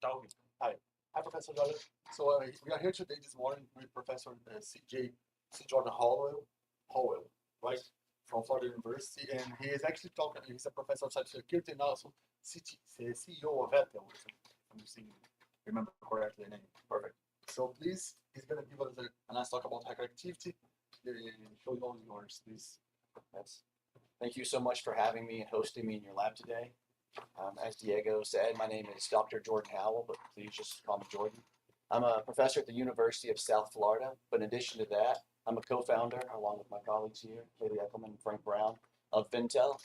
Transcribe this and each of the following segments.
Talvez. Hi. Hi, Professor Jordan. So we are here today this morning with Professor C. Jordan Howell, right, from Florida University, and he is actually talking. He's a professor of cybersecurity and also CEO of Ventel. If I'm seeing remember correctly the name. Perfect. So please, he's gonna give us a nice talk about hacker activity. The show is all yours, please. Yes. Thank you so much for having me and hosting me in your lab today. As Diego said, my name is Dr. Jordan Howell, but please just call me Jordan. I'm a professor at the University of South Florida, but in addition to that, I'm a co-founder, along with my colleagues here, Kaylee Eckelman and Frank Brown, of Ventel.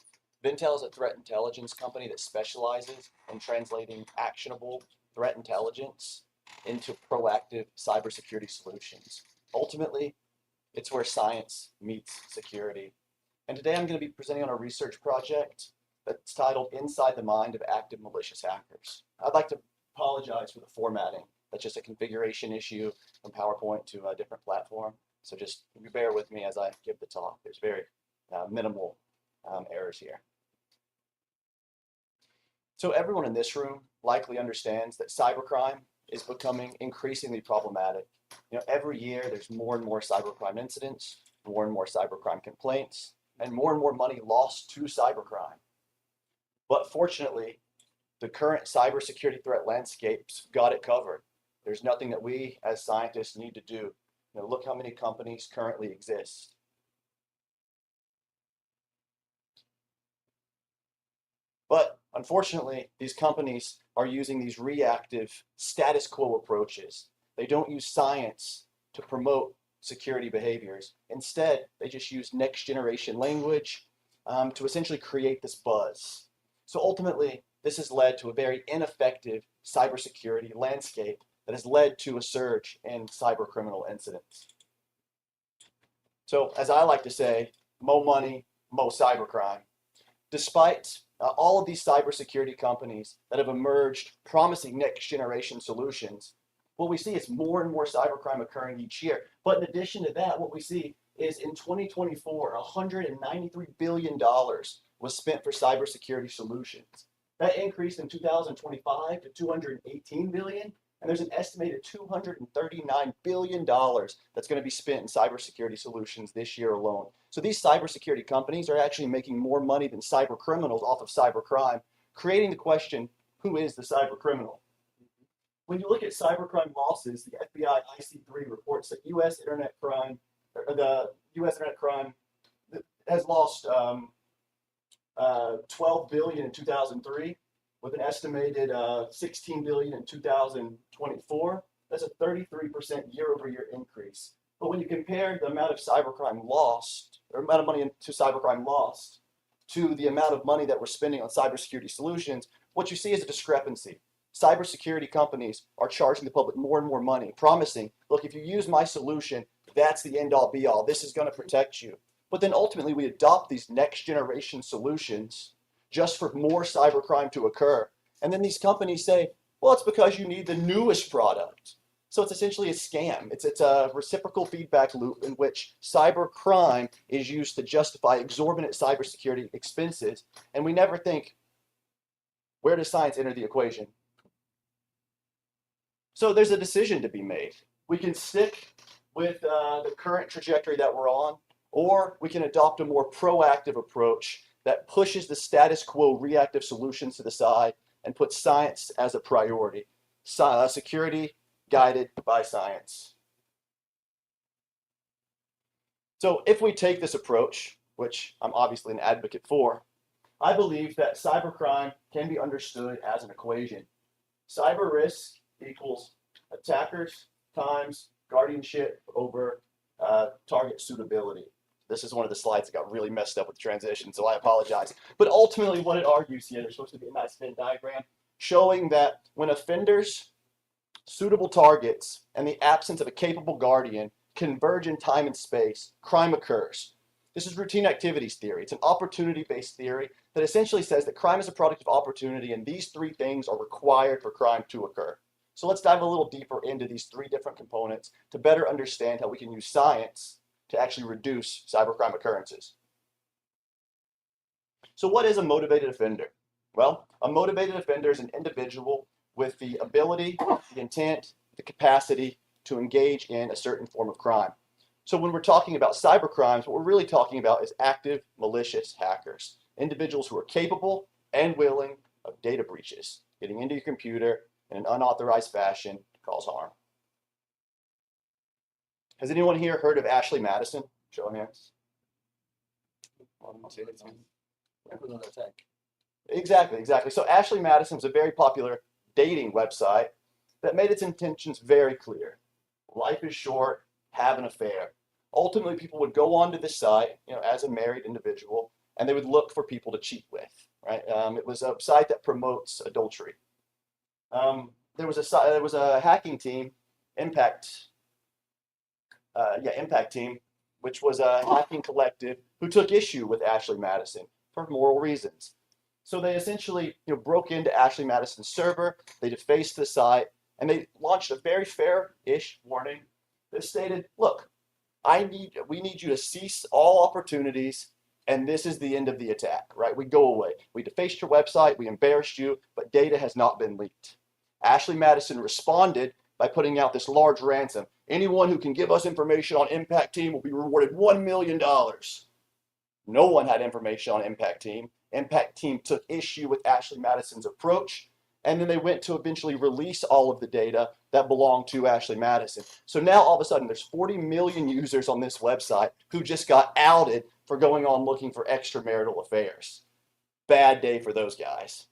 Ventel is a threat intelligence company that specializes in translating actionable threat intelligence into proactive cybersecurity solutions. Ultimately, it's where science meets security. And today I'm going to be presenting on a research project that's titled Inside the Mind of Active Malicious Hackers. I'd like to apologize for the formatting. That's just a configuration issue from PowerPoint to a different platform. So just bear with me as I give the talk. There's very minimal errors here. So everyone in this room likely understands that cybercrime is becoming increasingly problematic. Every year there's more and more cybercrime incidents, more and more cybercrime complaints, and more money lost to cybercrime. But fortunately, the current cybersecurity threat landscape's got it covered. There's nothing that we as scientists need to do. Look how many companies currently exist. But unfortunately, these companies are using these reactive status quo approaches. They don't use science to promote security behaviors. Instead, they just use next generation language to essentially create this buzz. So ultimately, this has led to a very ineffective cybersecurity landscape that has led to a surge in cybercriminal incidents. So as I like to say, mo money, mo cybercrime. Despite all of these cybersecurity companies that have emerged promising next generation solutions, what we see is more and more cybercrime occurring each year. But in addition to that, what we see is in 2024, $193 billion was spent for cybersecurity solutions. That increased in 2025 to $218 billion, and there's an estimated $239 billion that's going to be spent in cybersecurity solutions this year alone. So these cybersecurity companies are actually making more money than cyber criminals off of cybercrime, creating the question, who is the cyber criminal? When you look at cybercrime losses, the FBI IC3 reports that the U.S. internet crime has lost $12 billion in 2003, with an estimated $16 billion in 2024. That's a 33% year-over-year increase. But when you compare the amount of cybercrime lost, or amount of money to cybercrime lost, to the amount of money that we're spending on cybersecurity solutions, what you see is a discrepancy. Cybersecurity companies are charging the public more and more money, promising, look, if you use my solution, that's the end-all be-all. This is going to protect you. But then ultimately, we adopt these next-generation solutions just for more cybercrime to occur. And then these companies say, well, it's because you need the newest product. So it's essentially a scam. It's a reciprocal feedback loop in which cybercrime is used to justify exorbitant cybersecurity expenses. And we never think, where does science enter the equation? So there's a decision to be made. We can stick with the current trajectory that we're on, or we can adopt a more proactive approach that pushes the status quo reactive solutions to the side and puts science as a priority. Security guided by science. So if we take this approach, which I'm obviously an advocate for, I believe that cybercrime can be understood as an equation. Cyber risk equals attackers times guardianship over target suitability. This is one of the slides that got really messed up with the transition, so I apologize. But ultimately what it argues here, there's supposed to be a nice Venn diagram showing that when offenders, suitable targets, and the absence of a capable guardian converge in time and space, crime occurs. This is routine activities theory. It's an opportunity-based theory that essentially says that crime is a product of opportunity, and these three things are required for crime to occur. So let's dive a little deeper into these three different components to better understand how we can use science to actually reduce cybercrime occurrences. So what is a motivated offender? Well, a motivated offender is an individual with the ability, the intent, the capacity to engage in a certain form of crime. So when we're talking about cyber crimes, what we're really talking about is active malicious hackers, individuals who are capable and willing of data breaches, getting into your computer in an unauthorized fashion to cause harm. Has anyone here heard of Ashley Madison? Show of hands. Exactly. So Ashley Madison was a very popular dating website that made its intentions very clear. Life is short, have an affair. Ultimately, people would go onto this site, as a married individual, and they would look for people to cheat with, right? It was a site that promotes adultery. There was a hacking team, Impact Team, which was a hacking collective who took issue with Ashley Madison for moral reasons. So they essentially, broke into Ashley Madison's server, they defaced the site, and they launched a very fair-ish warning that stated, look, we need you to cease all opportunities, and this is the end of the attack, right? We go away. We defaced your website, we embarrassed you, but data has not been leaked. Ashley Madison responded by putting out this large ransom. Anyone who can give us information on Impact Team will be rewarded $1 million. No one had information on Impact Team. Impact Team took issue with Ashley Madison's approach, and then they went to eventually release all of the data that belonged to Ashley Madison. So now all of a sudden there's 40 million users on this website who just got outed for going on looking for extramarital affairs. Bad day for those guys.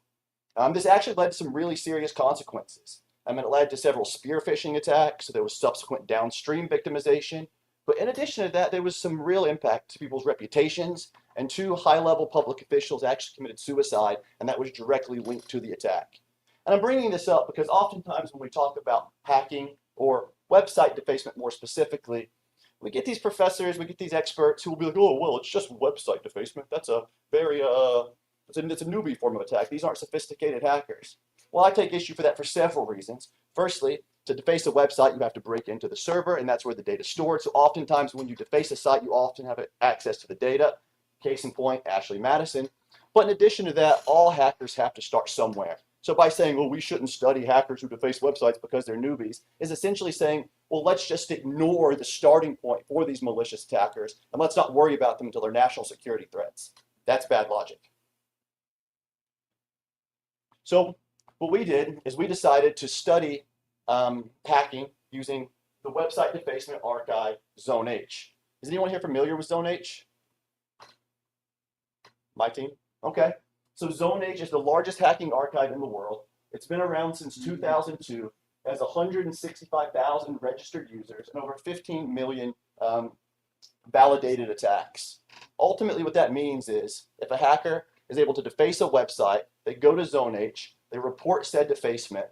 This actually led to some really serious consequences. It led to several spear phishing attacks, so there was subsequent downstream victimization. But in addition to that, there was some real impact to people's reputations, and 2 high-level public officials actually committed suicide, and that was directly linked to the attack. And I'm bringing this up because oftentimes when we talk about hacking or website defacement more specifically, we get these professors, we get these experts who will be like, oh, well, it's just website defacement. That's a very, it's a newbie form of attack. These aren't sophisticated hackers. Well, I take issue for that for several reasons. Firstly, to deface a website, you have to break into the server, and that's where the data is stored. So oftentimes when you deface a site, you often have access to the data. Case in point, Ashley Madison. But in addition to that, all hackers have to start somewhere. So by saying, well, we shouldn't study hackers who deface websites because they're newbies, is essentially saying, well, let's just ignore the starting point for these malicious attackers, and let's not worry about them until they're national security threats. That's bad logic. So what we did is we decided to study hacking using the website defacement archive Zone H. Is anyone here familiar with Zone H? My team? Okay. So Zone H is the largest hacking archive in the world. It's been around since 2002, has 165,000 registered users and over 15 million validated attacks. Ultimately, what that means is if a hacker is able to deface a website, they go to Zone H, they report said defacement,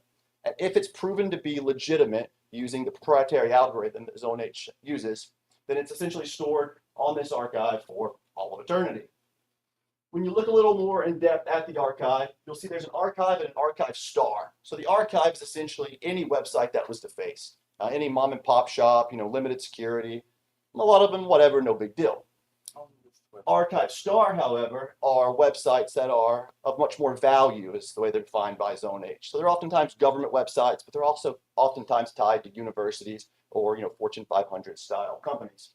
and if it's proven to be legitimate using the proprietary algorithm that Zone H uses, then it's essentially stored on this archive for all of eternity. When you look a little more in depth at the archive, you'll see there's an archive and an archive star. So the archive is essentially any website that was defaced, any mom and pop shop, limited security, a lot of them, whatever, no big deal. Archive star, however, are websites that are of much more value, is the way they're defined by Zone H. So they're oftentimes government websites, but they're also oftentimes tied to universities or Fortune 500 style companies.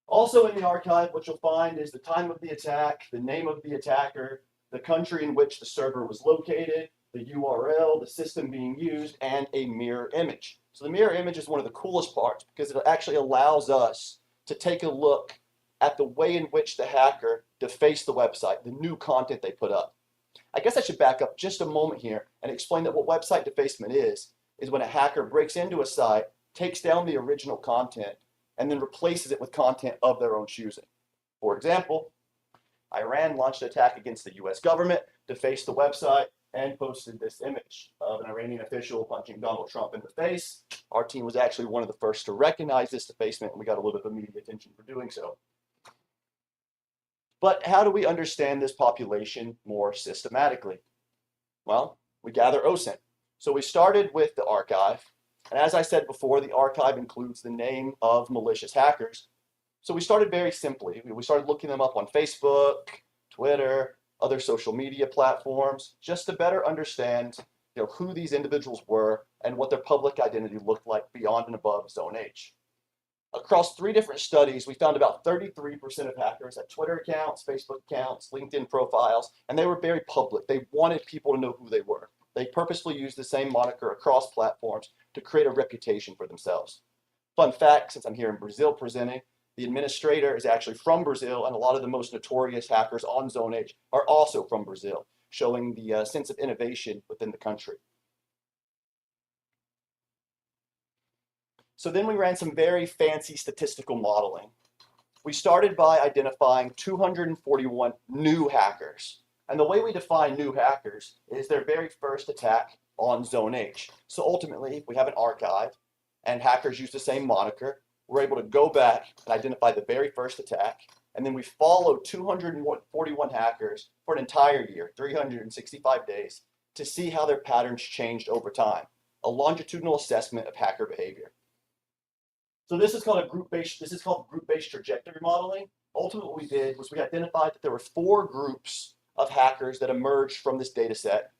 Also in the archive, what you'll find is the time of the attack, the name of the attacker, the country in which the server was located, the URL, the system being used, and a mirror image. So the mirror image is one of the coolest parts because it actually allows us to take a look at the way in which the hacker defaced the website, the new content they put up. I guess I should back up just a moment here and explain that what website defacement is when a hacker breaks into a site, takes down the original content, and then replaces it with content of their own choosing. For example, Iran launched an attack against the US government, defaced the website, and posted this image of an Iranian official punching Donald Trump in the face. Our team was actually one of the first to recognize this defacement, and we got a little bit of media attention for doing so. But how do we understand this population more systematically? Well, we gather OSINT. So we started with the archive. And as I said before, the archive includes the name of malicious hackers. So we started very simply. We started looking them up on Facebook, Twitter, other social media platforms, just to better understand who these individuals were and what their public identity looked like beyond and above Zone H. Across 3 different studies, we found about 33% of hackers had Twitter accounts, Facebook accounts, LinkedIn profiles, and they were very public. They wanted people to know who they were. They purposefully used the same moniker across platforms to create a reputation for themselves. Fun fact, since I'm here in Brazil presenting, the administrator is actually from Brazil, and a lot of the most notorious hackers on Zone H are also from Brazil, showing the sense of innovation within the country. So then we ran some very fancy statistical modeling. We started by identifying 241 new hackers. And the way we define new hackers is their very first attack on Zone H. So ultimately, if we have an archive and hackers use the same moniker, we're able to go back and identify the very first attack. And then we follow 241 hackers for an entire year, 365 days, to see how their patterns changed over time. A longitudinal assessment of hacker behavior. So this is called group-based trajectory modeling. Ultimately, what we did was we identified that there were 4 groups of hackers that emerged from this data set.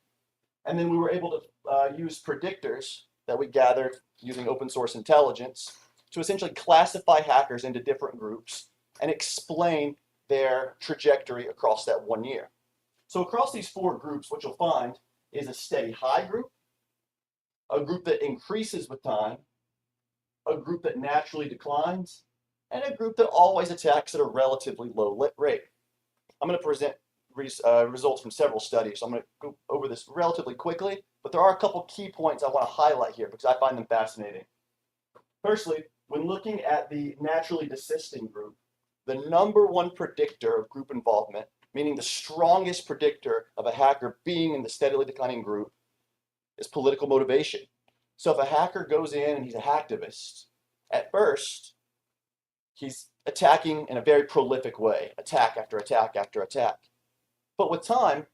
And then we were able to use predictors that we gathered using open source intelligence to essentially classify hackers into different groups and explain their trajectory across that 1 year. So across these 4 groups, what you'll find is a steady high group, a group that increases with time, a group that naturally declines, and a group that always attacks at a relatively low rate. I'm going to present results from several studies, so I'm going to go over this relatively quickly, but there are a couple key points I want to highlight here because I find them fascinating. Firstly, when looking at the naturally desisting group, the #1 predictor of group involvement, meaning the strongest predictor of a hacker being in the steadily declining group, is political motivation. So if a hacker goes in and he's a hacktivist, at first, he's attacking in a very prolific way, attack after attack after attack. But with time,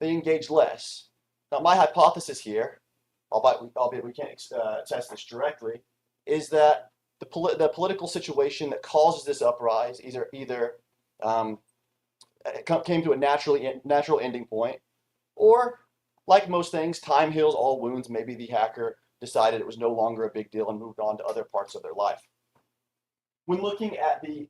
they engage less. Now, my hypothesis here, albeit we can't test this directly, is that the political situation that causes this uprise either came to a natural ending point, or like most things, time heals all wounds. Maybe the hacker decided it was no longer a big deal and moved on to other parts of their life. When looking at the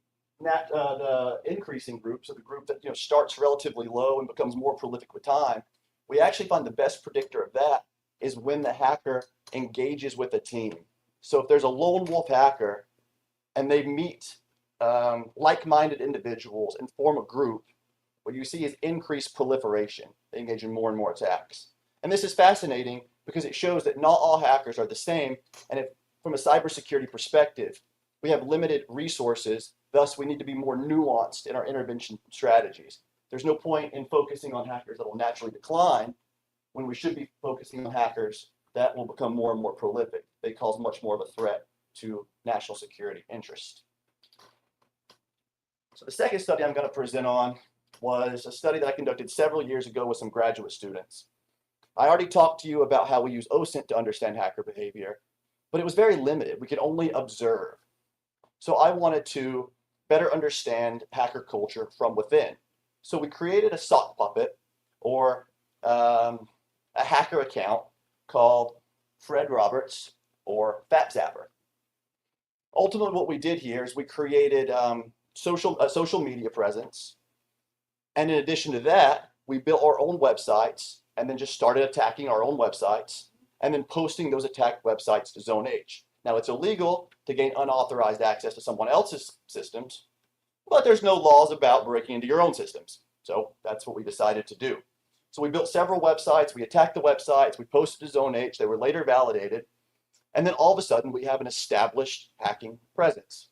increasing group, so the group that starts relatively low and becomes more prolific with time, we actually find the best predictor of that is when the hacker engages with a team. So if there's a lone wolf hacker and they meet like-minded individuals and form a group, what you see is increased proliferation. They engage in more and more attacks. And this is fascinating because it shows that not all hackers are the same. And from a cybersecurity perspective, we have limited resources. Thus, we need to be more nuanced in our intervention strategies. There's no point in focusing on hackers that will naturally decline when we should be focusing on hackers that will become more and more prolific. They cause much more of a threat to national security interest. So the second study I'm going to present on was a study that I conducted several years ago with some graduate students. I already talked to you about how we use OSINT to understand hacker behavior, but it was very limited. We could only observe. So I wanted to better understand hacker culture from within. So we created a sock puppet, or a hacker account called Fred Roberts, or FatZapper. Ultimately, what we did here is we created a social media presence. And in addition to that, we built our own websites and then just started attacking our own websites and then posting those attacked websites to Zone H. Now, it's illegal to gain unauthorized access to someone else's systems, but there's no laws about breaking into your own systems. So that's what we decided to do. So we built several websites, we attacked the websites, we posted to Zone H, they were later validated, and then all of a sudden we have an established hacking presence.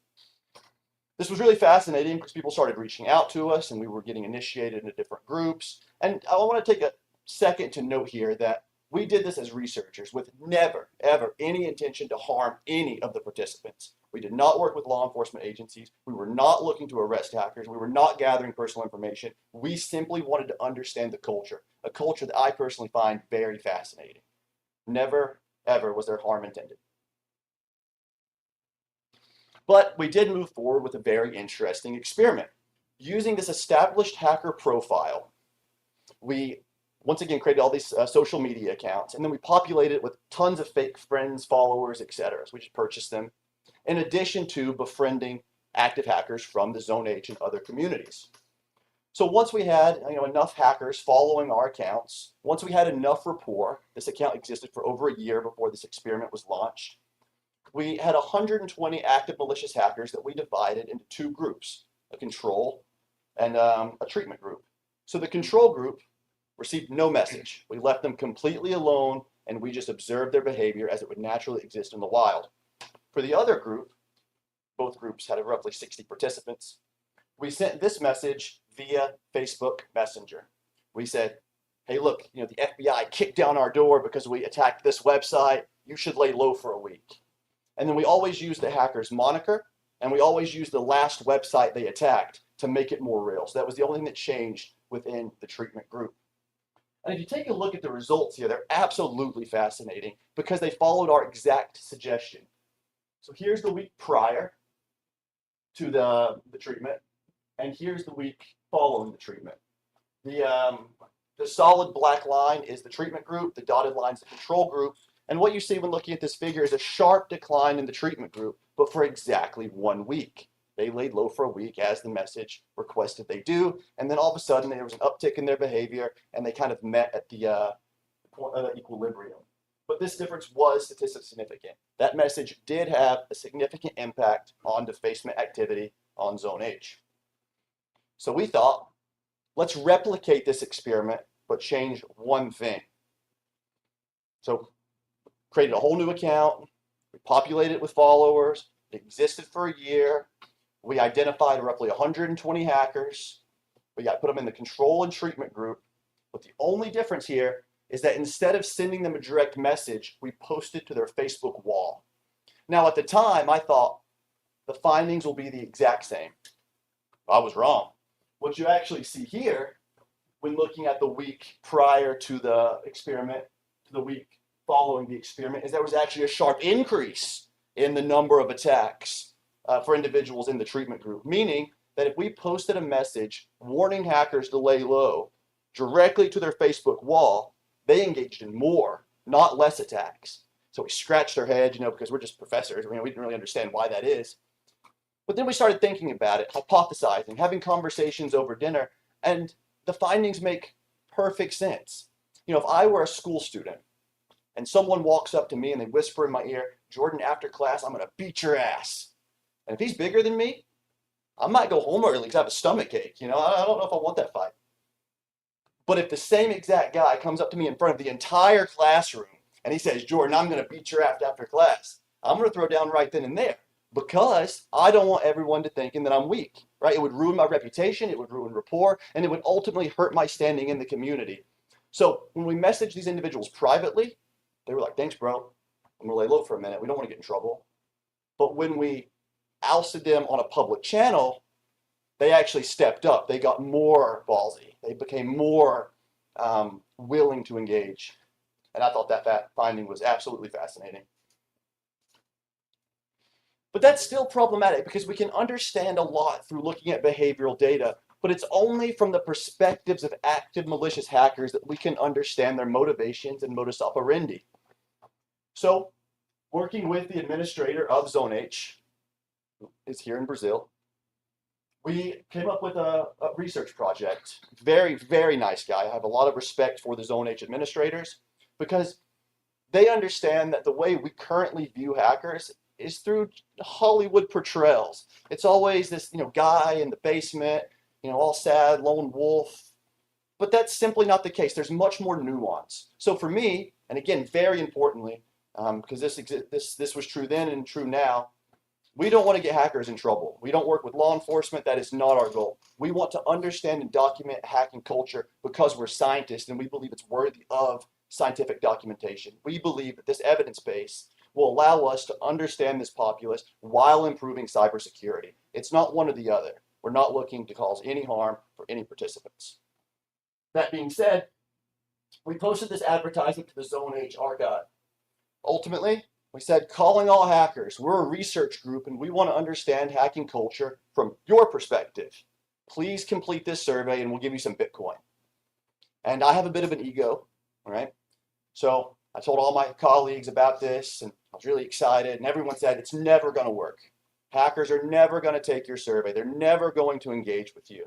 This was really fascinating because people started reaching out to us and we were getting initiated into different groups. And I want to take a second to note here that we did this as researchers with never, ever any intention to harm any of the participants. We did not work with law enforcement agencies. We were not looking to arrest hackers. We were not gathering personal information. We simply wanted to understand the culture, a culture that I personally find very fascinating. Never, ever was there harm intended. But we did move forward with a very interesting experiment. Using this established hacker profile, we once again, created all these social media accounts, and then we populated it with tons of fake friends, followers, etc. So we just purchased them, in addition to befriending active hackers from the Zone H and other communities. So once we had enough hackers following our accounts, once we had enough rapport, this account existed for over a year before this experiment was launched, we had 120 active malicious hackers that we divided into two groups, a control and a treatment group. So the control group received no message. We left them completely alone, and we just observed their behavior as it would naturally exist in the wild. For the other group, both groups had roughly 60 participants, we sent this message via Facebook Messenger. We said, hey, look, the FBI kicked down our door because we attacked this website. You should lay low for a week. And then we always use the hacker's moniker, and we always use the last website they attacked to make it more real. So that was the only thing that changed within the treatment group. And if you take a look at the results here, they're absolutely fascinating because they followed our exact suggestion. So here's the week prior to the treatment, and here's the week following the treatment. The solid black line is the treatment group, the dotted line is the control group, and what you see when looking at this figure is a sharp decline in the treatment group, but for exactly 1 week. They laid low for a week as the message requested they do, and then all of a sudden there was an uptick in their behavior, and they kind of met at the equilibrium. But this difference was statistically significant. That message did have a significant impact on defacement activity on Zone H. So we thought, let's replicate this experiment, but change one thing. So created a whole new account, we populated it with followers, it existed for a year, we identified roughly 120 hackers, we put them in the control and treatment group, but the only difference here is that instead of sending them a direct message, we posted to their Facebook wall. Now at the time, I thought the findings will be the exact same. I was wrong. What you actually see here, when looking at the week prior to the experiment, to the week following the experiment, is there was actually a sharp increase in the number of attacks for individuals in the treatment group, meaning that if we posted a message warning hackers to lay low directly to their Facebook wall, they engaged in more, not less attacks. So we scratched our heads, because we're just professors, we didn't really understand why that is. But then we started thinking about it, hypothesizing, having conversations over dinner, and the findings make perfect sense. If I were a school student and someone walks up to me and they whisper in my ear, Jordan, after class, I'm going to beat your ass. And if he's bigger than me, I might go home early because I have a stomach ache. I don't know if I want that fight. But if the same exact guy comes up to me in front of the entire classroom and he says, Jordan, I'm going to beat your ass after class, I'm going to throw down right then and there because I don't want everyone to thinking that I'm weak, right? It would ruin my reputation, it would ruin rapport, and it would ultimately hurt my standing in the community. So when we messaged these individuals privately, they were like, thanks, bro. I'm going to lay low for a minute. We don't want to get in trouble. But when we ousted them on a public channel, they actually stepped up. They got more ballsy. They became more willing to engage. And I thought that finding was absolutely fascinating. But that's still problematic because we can understand a lot through looking at behavioral data, but it's only from the perspectives of active malicious hackers that we can understand their motivations and modus operandi. So, working with the administrator of Zone H, who is here in Brazil, we came up with a research project. Very, very nice guy. I have a lot of respect for the Zone H administrators because they understand that the way we currently view hackers is through Hollywood portrayals. It's always this, guy in the basement, all sad, lone wolf. But that's simply not the case. There's much more nuance. So for me, and again, very importantly, because this was true then and true now, we don't want to get hackers in trouble. We don't work with law enforcement. That is not our goal. We want to understand and document hacking culture because we're scientists and we believe it's worthy of scientific documentation. We believe that this evidence base will allow us to understand this populace while improving cybersecurity. It's not one or the other. We're not looking to cause any harm for any participants. That being said, we posted this advertisement to the Zone H archive. Ultimately, we said, calling all hackers, we're a research group and we want to understand hacking culture from your perspective. Please complete this survey and we'll give you some Bitcoin. And I have a bit of an ego, all right? So I told all my colleagues about this, and I was really excited, and everyone said, it's never going to work. Hackers are never going to take your survey. They're never going to engage with you.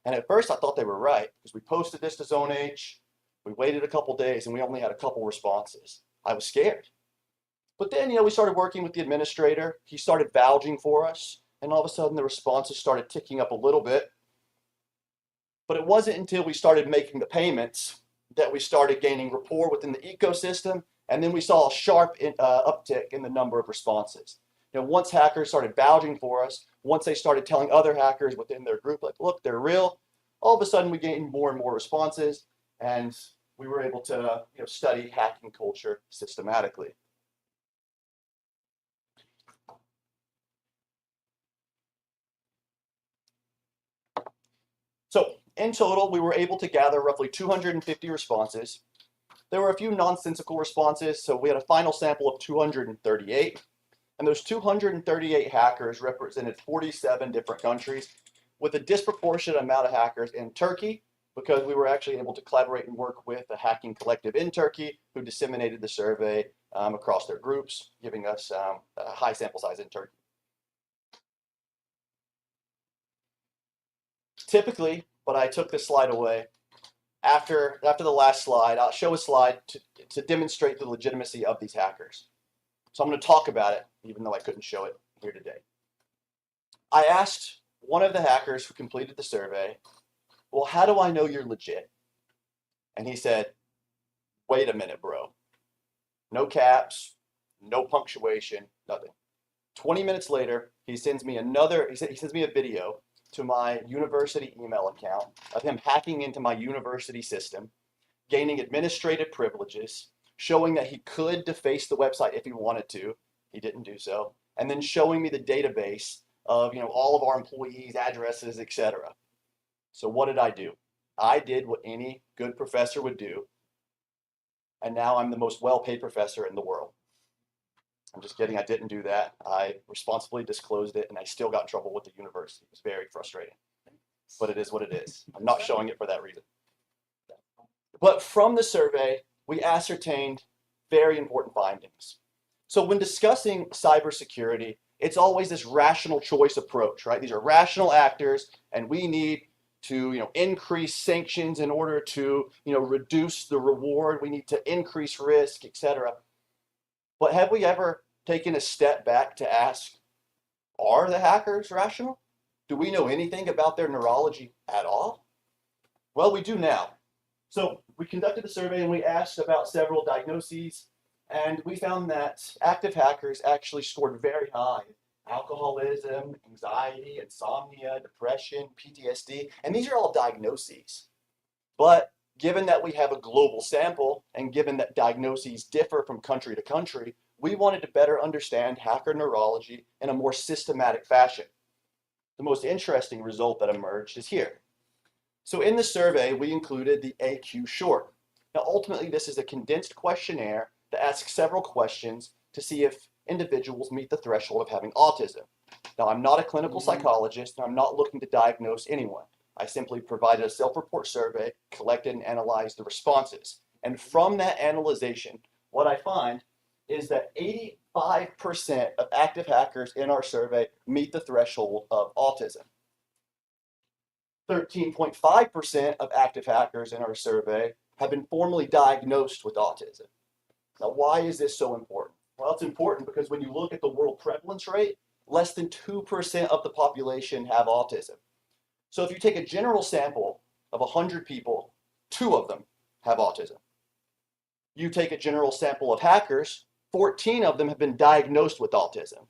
And at first I thought they were right, because we posted this to Zone H, we waited a couple days, and we only had a couple responses. I was scared. But then, we started working with the administrator. He started vouching for us, and all of a sudden the responses started ticking up a little bit. But it wasn't until we started making the payments that we started gaining rapport within the ecosystem, and then we saw a sharp uptick in the number of responses. Once hackers started vouching for us, once they started telling other hackers within their group, like, look, they're real, all of a sudden we gained more and more responses, and we were able to study hacking culture systematically. So in total, we were able to gather roughly 250 responses. There were a few nonsensical responses, so we had a final sample of 238. And those 238 hackers represented 47 different countries, with a disproportionate amount of hackers in Turkey, because we were actually able to collaborate and work with a hacking collective in Turkey who disseminated the survey across their groups, giving us a high sample size in Turkey. Typically, but I took this slide away, after the last slide, I'll show a slide to demonstrate the legitimacy of these hackers. So I'm going to talk about it, even though I couldn't show it here today. I asked one of the hackers who completed the survey, well, how do I know you're legit? And he said, wait a minute, bro. No caps, no punctuation, nothing. 20 minutes later, he sends me a video to my university email account of him hacking into my university system, gaining administrative privileges, showing that he could deface the website if he wanted to. He didn't do so. And then showing me the database of all of our employees, addresses, etc. So what did I do? I did what any good professor would do. And now I'm the most well-paid professor in the world. I'm just kidding. I didn't do that. I responsibly disclosed it, and I still got in trouble with the university. It was very frustrating. But it is what it is. I'm not showing it for that reason. But from the survey, we ascertained very important findings. So when discussing cybersecurity, it's always this rational choice approach, right? These are rational actors, and we need to increase sanctions in order to reduce the reward. We need to increase risk, etc. But have we ever taken a step back to ask, are the hackers rational? Do we know anything about their neurology at all? Well, we do now. So we conducted a survey and we asked about several diagnoses, and we found that active hackers actually scored very high. Alcoholism, anxiety, insomnia, depression, PTSD, and these are all diagnoses. But given that we have a global sample and given that diagnoses differ from country to country, we wanted to better understand hacker neurology in a more systematic fashion. The most interesting result that emerged is here. So in the survey, we included the AQ short. Now, ultimately, this is a condensed questionnaire that asks several questions to see if individuals meet the threshold of having autism. Now, I'm not a clinical psychologist, and I'm not looking to diagnose anyone. I simply provided a self-report survey, collected and analyzed the responses. And from that analyzation, what I find is that 85% of active hackers in our survey meet the threshold of autism. 13.5% of active hackers in our survey have been formally diagnosed with autism. Now, why is this so important? Well, it's important because when you look at the world prevalence rate, less than 2% of the population have autism. So if you take a general sample of 100 people, 2 of them have autism. You take a general sample of hackers, 14 of them have been diagnosed with autism.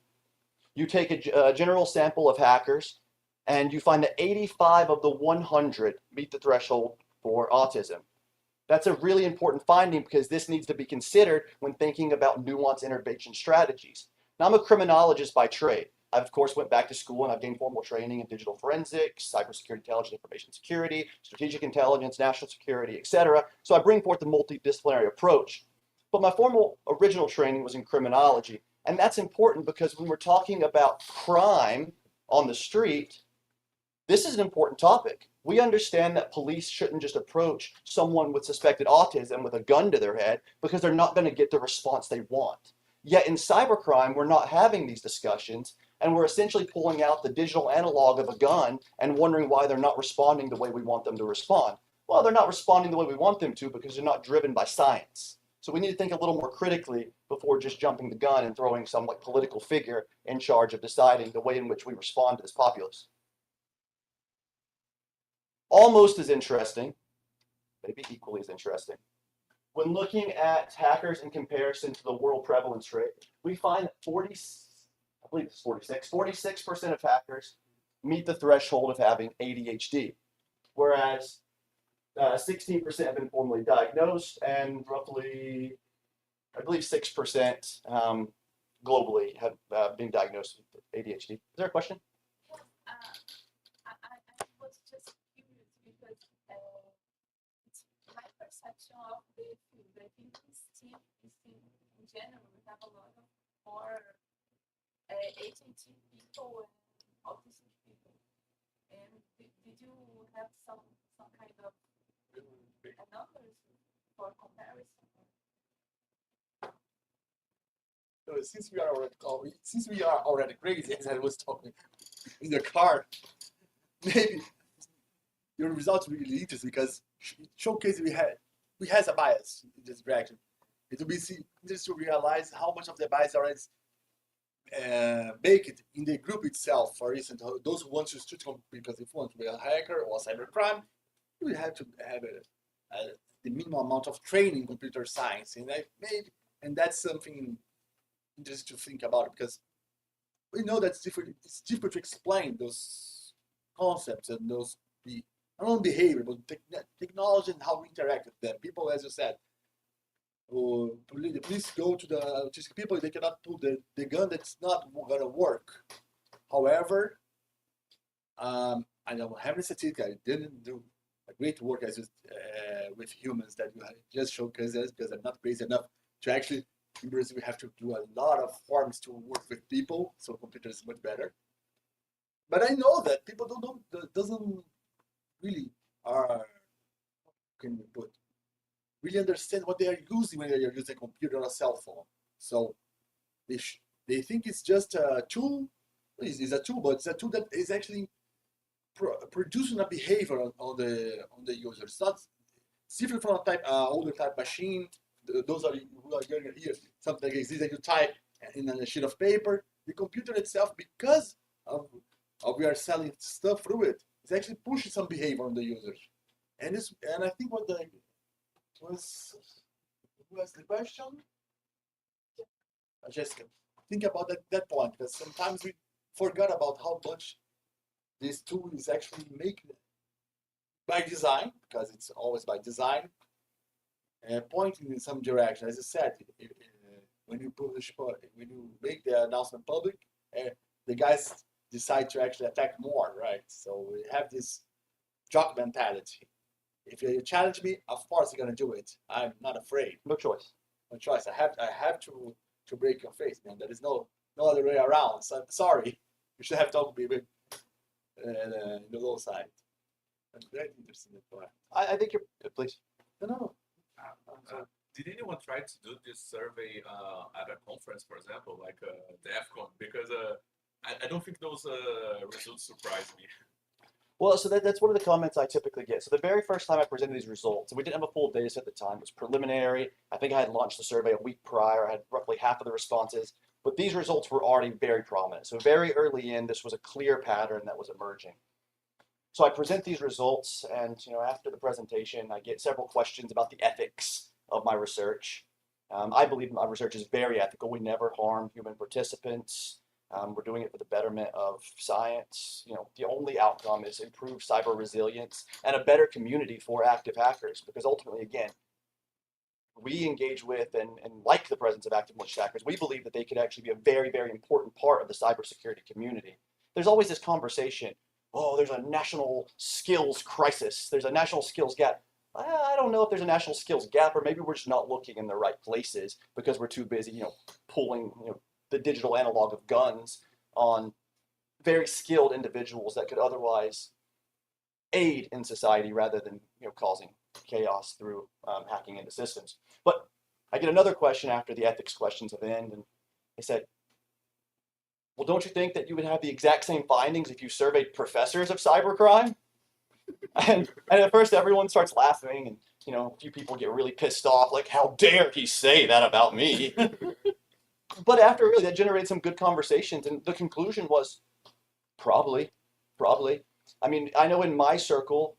You take a general sample of hackers, and you find that 85 of the 100 meet the threshold for autism. That's a really important finding because this needs to be considered when thinking about nuanced intervention strategies. Now, I'm a criminologist by trade. I, of course, went back to school and I've gained formal training in digital forensics, cybersecurity, intelligence, information security, strategic intelligence, national security, etc. So I bring forth the multidisciplinary approach. But my formal original training was in criminology. And that's important because when we're talking about crime on the street, This is an important topic. We understand that police shouldn't just approach someone with suspected autism with a gun to their head because they're not going to get the response they want. Yet in cybercrime, we're not having these discussions, and we're essentially pulling out the digital analog of a gun and wondering why they're not responding the way we want them to respond. Well, they're not responding the way we want them to because they're not driven by science. So we need to think a little more critically before just jumping the gun and throwing some like political figure in charge of deciding the way in which we respond to this populace. Almost as interesting, maybe equally as interesting. When looking at hackers in comparison to the world prevalence rate, we find that 46% of hackers meet the threshold of having ADHD, whereas 16% have been formally diagnosed, and roughly, I believe 6% globally have been diagnosed with ADHD. Is there a question? I was just curious because it's my perception of the field. I think it's still in general, we have a lot of more ADHD people and autistic people. And did you have some kind of numbers for comparison? So since we are already crazy, as I was talking in the car, maybe your results will be interesting because it showcases we has a bias in this direction. It will be interesting to realize how much of the bias already baked in the group itself. For instance, those who want to shoot because if you want to be a hacker or cybercrime, you will have to have the minimum amount of training in computer science, and that's something interesting to think about because we know that it's difficult to explain those concepts and those not only behavior but technology and how we interact with them. People, as you said, the police go to the autistic people, they cannot pull the gun that's not gonna work. However, I don't have any statistic. I didn't do a great work as with humans that you just showcase us because I'm not crazy enough to actually. In Brazil, we have to do a lot of forms to work with people, so computer is much better. But I know that people doesn't really really understand what they are using when they are using a computer or a cell phone. So they think it's just a tool. It's a tool, but it's a tool that is actually producing a behavior on the user. It's different from a older type machine. Those are who are younger here. Something like this that you type in a sheet of paper. The computer itself, because of we are selling stuff through it, is actually pushing some behavior on the users. And I think what was the question? Jessica, think about that point because sometimes we forgot about how much this tool is actually making by design, because it's always by design. Pointing in some direction, as I said, when you make the announcement public, the guys decide to actually attack more, right? So we have this jock mentality. If you challenge me, of course you're gonna do it. I'm not afraid. No choice. No choice. I have to break your face, man. There is no other way around. So sorry, you should have talked to me with the low side. That's very interesting. I think you're please. No. Did anyone try to do this survey at a conference, for example, like DEFCON? Because I don't think those results surprised me. Well, so that's one of the comments I typically get. So the very first time I presented these results, and we didn't have a full data set at the time, it was preliminary. I think I had launched the survey a week prior. I had roughly half of the responses, but these results were already very prominent. So very early in, this was a clear pattern that was emerging. So I present these results, and after the presentation, I get several questions about the ethics of my research. I believe my research is very ethical. We never harm human participants. We're doing it for the betterment of science. The only outcome is improved cyber resilience and a better community for active hackers, because ultimately, again, we engage with and like the presence of active malicious hackers. We believe that they could actually be a very, very important part of the cybersecurity community. There's always this conversation, oh, there's a national skills crisis. There's a national skills gap. I don't know if there's a national skills gap, or maybe we're just not looking in the right places because we're too busy, pulling, the digital analog of guns on very skilled individuals that could otherwise aid in society rather than causing chaos through hacking into systems. But I get another question after the ethics questions have ended, and they said, well, don't you think that you would have the exact same findings if you surveyed professors of cybercrime? And at first everyone starts laughing, and a few people get really pissed off, like, how dare he say that about me? But after really that generated some good conversations, and the conclusion was probably. I mean, I know in my circle,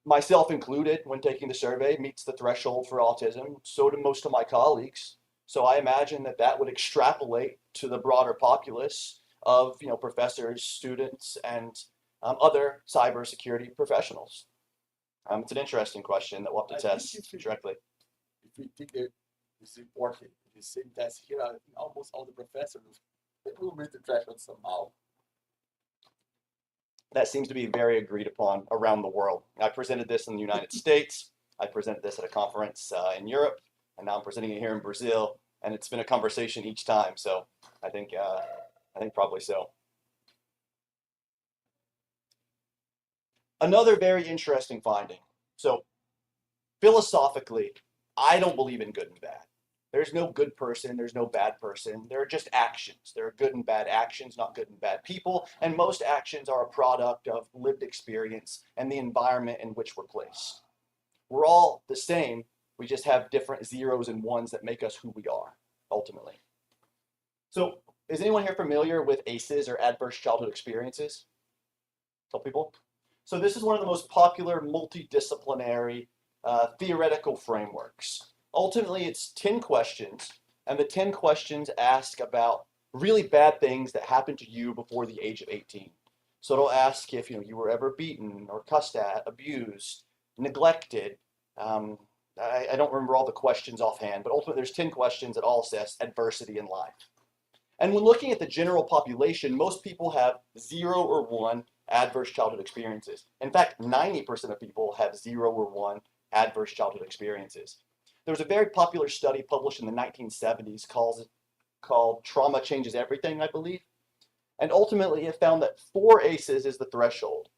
myself included, when taking the survey, meets the threshold for autism. So do most of my colleagues. So I imagine that that would extrapolate to the broader populace of professors, students, and other cybersecurity professionals. It's an interesting question that we'll have to test directly. If we think that it's important, the same test here, I think almost all the professors will meet the threshold somehow. That seems to be very agreed upon around the world. I presented this in the United States. I presented this at a conference in Europe, and now I'm presenting it here in Brazil. And it's been a conversation each time. So I think probably so. Another very interesting finding. So philosophically, I don't believe in good and bad. There's no good person, there's no bad person. There are just actions. There are good and bad actions, not good and bad people. And most actions are a product of lived experience and the environment in which we're placed. We're all the same. We just have different zeros and ones that make us who we are, ultimately. So is anyone here familiar with ACEs, or adverse childhood experiences? Tell people. So this is one of the most popular multidisciplinary theoretical frameworks. Ultimately, it's 10 questions, and the 10 questions ask about really bad things that happened to you before the age of 18. So it'll ask if you were ever beaten or cussed at, abused, neglected. I don't remember all the questions offhand, but ultimately there's 10 questions that all assess adversity in life. And when looking at the general population, most people have 0 or 1 adverse childhood experiences. In fact, 90% of people have 0 or 1 adverse childhood experiences. There was a very popular study published in the 1970s called Trauma Changes Everything, I believe. And ultimately it found that 4 ACEs is the threshold.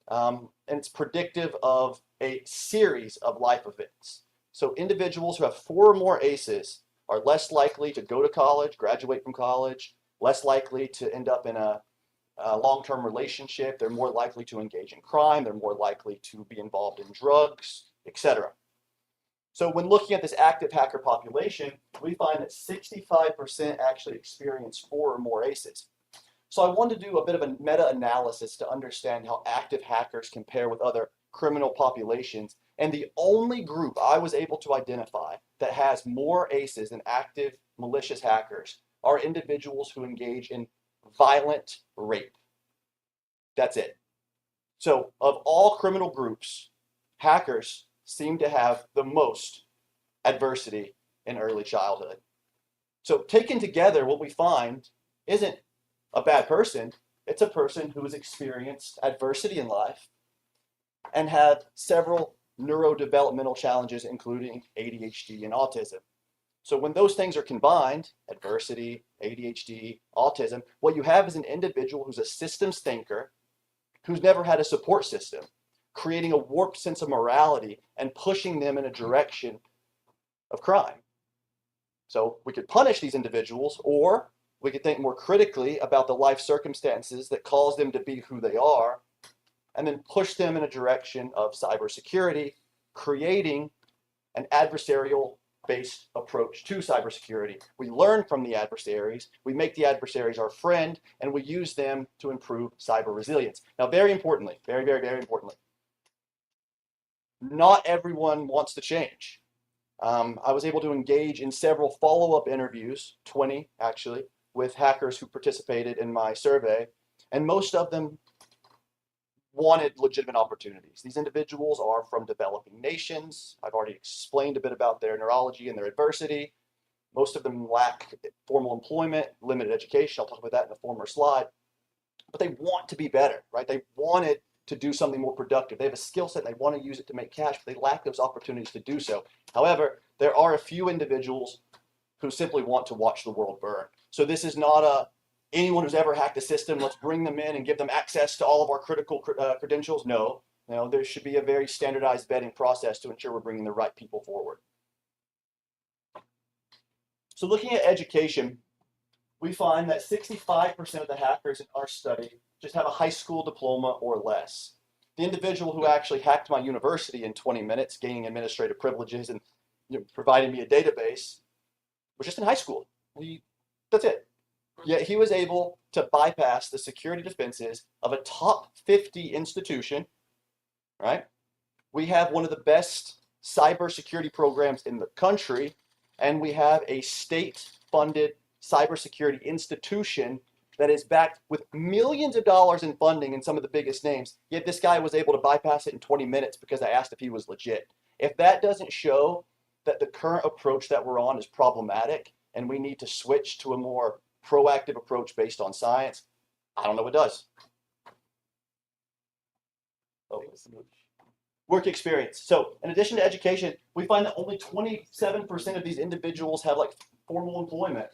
And it's predictive of a series of life events. So individuals who have 4 or more ACEs are less likely to go to college, graduate from college, less likely to end up in a long-term relationship. They're more likely to engage in crime. They're more likely to be involved in drugs, etc. So when looking at this active hacker population, we find that 65% actually experience 4 or more ACEs. So I wanted to do a bit of a meta-analysis to understand how active hackers compare with other criminal populations. And the only group I was able to identify that has more ACEs than active malicious hackers are individuals who engage in violent rape. That's it. So of all criminal groups, hackers seem to have the most adversity in early childhood. So taken together, what we find isn't a bad person. It's a person who has experienced adversity in life and had several neurodevelopmental challenges, including ADHD and autism. So when those things are combined, adversity, ADHD, autism, what you have is an individual who's a systems thinker, who's never had a support system, creating a warped sense of morality and pushing them in a direction of crime. So we could punish these individuals, or we could think more critically about the life circumstances that cause them to be who they are, and then push them in a direction of cybersecurity, creating an adversarial-based approach to cybersecurity. We learn from the adversaries, we make the adversaries our friend, and we use them to improve cyber resilience. Now, very importantly, very, very, very importantly, not everyone wants to change. I was able to engage in several follow-up interviews, 20 actually, with hackers who participated in my survey, and most of them wanted legitimate opportunities. These individuals are from developing nations. I've already explained a bit about their neurology and their adversity. Most of them lack formal employment, limited education. I'll talk about that in a former slide. But they want to be better, right? They wanted to do something more productive. They have a skill set, they want to use it to make cash, but they lack those opportunities to do so. However, there are a few individuals who simply want to watch the world burn. So this is not anyone who's ever hacked a system, let's bring them in and give them access to all of our critical credentials. No, there should be a very standardized vetting process to ensure we're bringing the right people forward. So looking at education, we find that 65% of the hackers in our study just have a high school diploma or less. The individual who actually hacked my university in 20 minutes, gaining administrative privileges and providing me a database, was just in high school. That's it. Yet he was able to bypass the security defenses of a top 50 institution, right? We have one of the best cybersecurity programs in the country, and we have a state-funded cybersecurity institution that is backed with millions of dollars in funding in some of the biggest names. Yet this guy was able to bypass it in 20 minutes because I asked if he was legit. If that doesn't show that the current approach that we're on is problematic and we need to switch to a more proactive approach based on science, I don't know what does. Oh, work experience. So in addition to education, we find that only 27% of these individuals have like formal employment.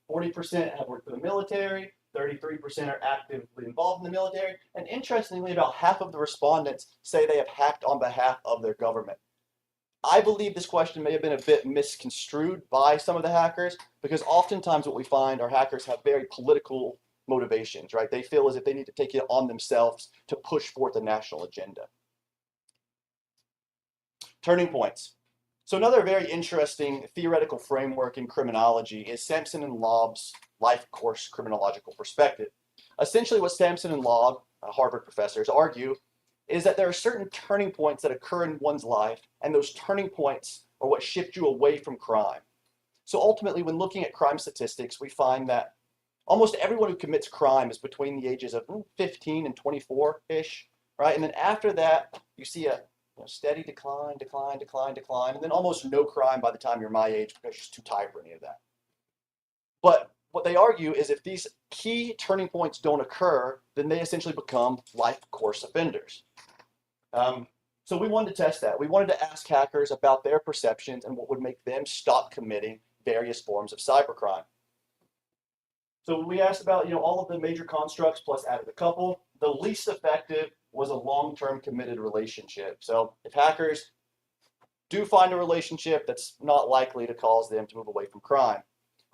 40% have worked for the military, 33% are actively involved in the military, and interestingly, about half of the respondents say they have hacked on behalf of their government. I believe this question may have been a bit misconstrued by some of the hackers, because oftentimes what we find are hackers have very political motivations, right? They feel as if they need to take it on themselves to push forth a national agenda. Turning points. So another very interesting theoretical framework in criminology is Sampson and Loeb's life course criminological perspective. Essentially what Sampson and Loeb, Harvard professors, argue is that there are certain turning points that occur in one's life, and those turning points are what shift you away from crime. So ultimately, when looking at crime statistics, we find that almost everyone who commits crime is between the ages of 15 and 24-ish, right? And then after that, you see a steady decline, and then almost no crime by the time you're my age because you're just too tired for any of that. But what they argue is if these key turning points don't occur, then they essentially become life course offenders. So we wanted to test that. We wanted to ask hackers about their perceptions and what would make them stop committing various forms of cybercrime. So we asked about all of the major constructs plus added a couple. The least effective was a long-term committed relationship. So if hackers do find a relationship, that's not likely to cause them to move away from crime.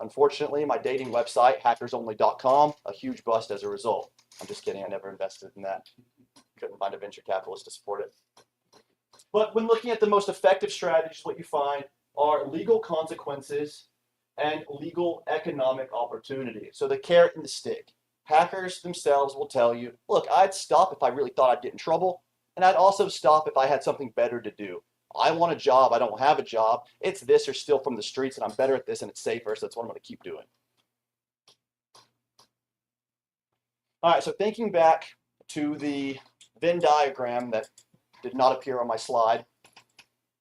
Unfortunately, my dating website, hackersonly.com, a huge bust as a result. I'm just kidding, I never invested in that. Couldn't find a venture capitalist to support it. But when looking at the most effective strategies, what you find are legal consequences and legal economic opportunity. So the carrot and the stick. Hackers themselves will tell you, look, I'd stop if I really thought I'd get in trouble, and I'd also stop if I had something better to do. I want a job, I don't have a job. It's this or steal from the streets, and I'm better at this and it's safer, so that's what I'm going to keep doing. All right, so thinking back to the Venn diagram that did not appear on my slide,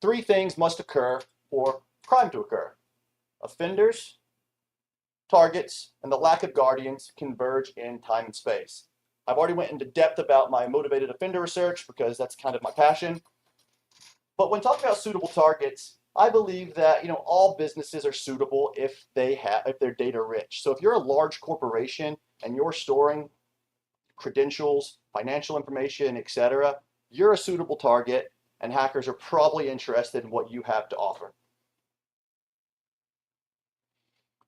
3 things must occur for crime to occur. Offenders, targets, and the lack of guardians converge in time and space. I've already went into depth about my motivated offender research because that's kind of my passion. But when talking about suitable targets, I believe that all businesses are suitable if they're data rich. So if you're a large corporation and you're storing credentials, financial information, etc., you're a suitable target, and hackers are probably interested in what you have to offer.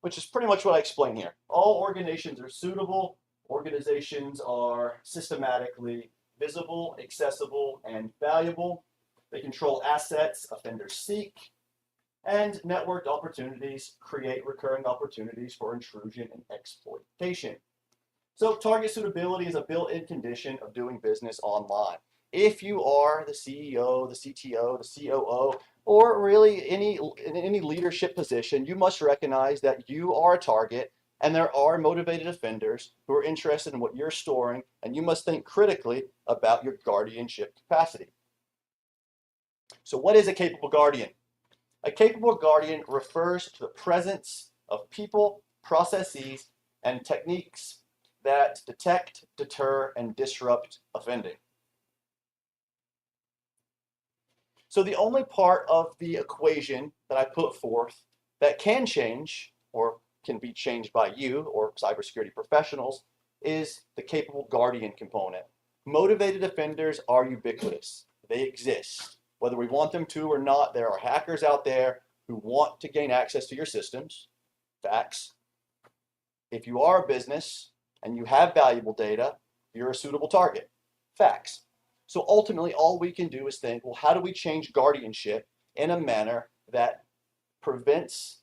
Which is pretty much what I explain here. All organizations are suitable. Organizations are systematically visible, accessible, and valuable. They control assets offenders seek, and networked opportunities create recurring opportunities for intrusion and exploitation. So target suitability is a built-in condition of doing business online. If you are the CEO, the CTO, the COO, or really in any leadership position, you must recognize that you are a target and there are motivated offenders who are interested in what you're storing, and you must think critically about your guardianship capacity. So what is a capable guardian? A capable guardian refers to the presence of people, processes, and techniques that detect, deter, and disrupt offending. So the only part of the equation that I put forth that can change, or can be changed by you or cybersecurity professionals is the capable guardian component. Motivated offenders are ubiquitous. They exist. Whether we want them to or not, there are hackers out there who want to gain access to your systems. Facts. If you are a business and you have valuable data, you're a suitable target. Facts. So ultimately, all we can do is think, well, how do we change guardianship in a manner that prevents,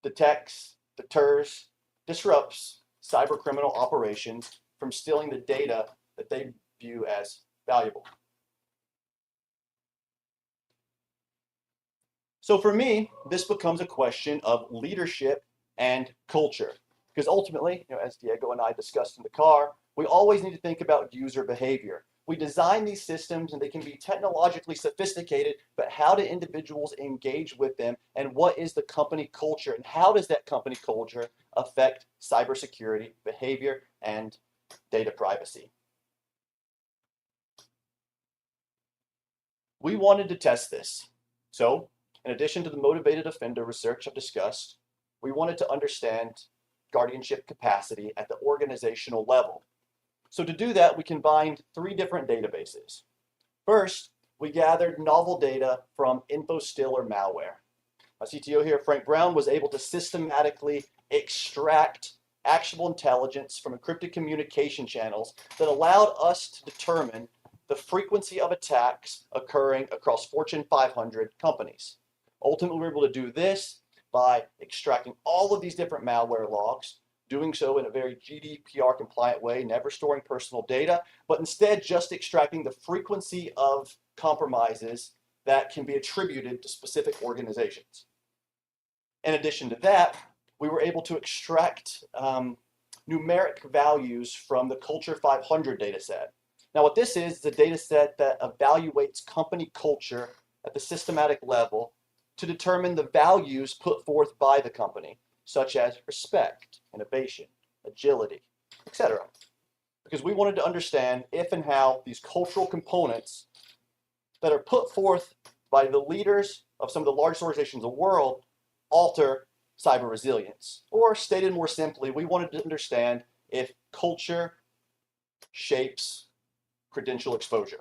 detects, deters, disrupts cybercriminal operations from stealing the data that they view as valuable? So for me, this becomes a question of leadership and culture. Because ultimately, as Diego and I discussed in the car, we always need to think about user behavior. We design these systems and they can be technologically sophisticated, but how do individuals engage with them, and what is the company culture, and how does that company culture affect cybersecurity, behavior, and data privacy? We wanted to test this. So, in addition to the motivated offender research I've discussed, we wanted to understand guardianship capacity at the organizational level. So to do that, we combined 3 different databases. First, we gathered novel data from InfoStiller malware. My CTO here, Frank Brown, was able to systematically extract actionable intelligence from encrypted communication channels that allowed us to determine the frequency of attacks occurring across Fortune 500 companies. Ultimately, we were able to do this by extracting all of these different malware logs, doing so in a very GDPR compliant way, never storing personal data, but instead just extracting the frequency of compromises that can be attributed to specific organizations. In addition to that, we were able to extract numeric values from the Culture 500 dataset. Now what this is a data set that evaluates company culture at the systematic level to determine the values put forth by the company, such as respect, innovation, agility, etc. Because we wanted to understand if and how these cultural components that are put forth by the leaders of some of the largest organizations in the world alter cyber resilience. Or stated more simply, we wanted to understand if culture shapes credential exposure.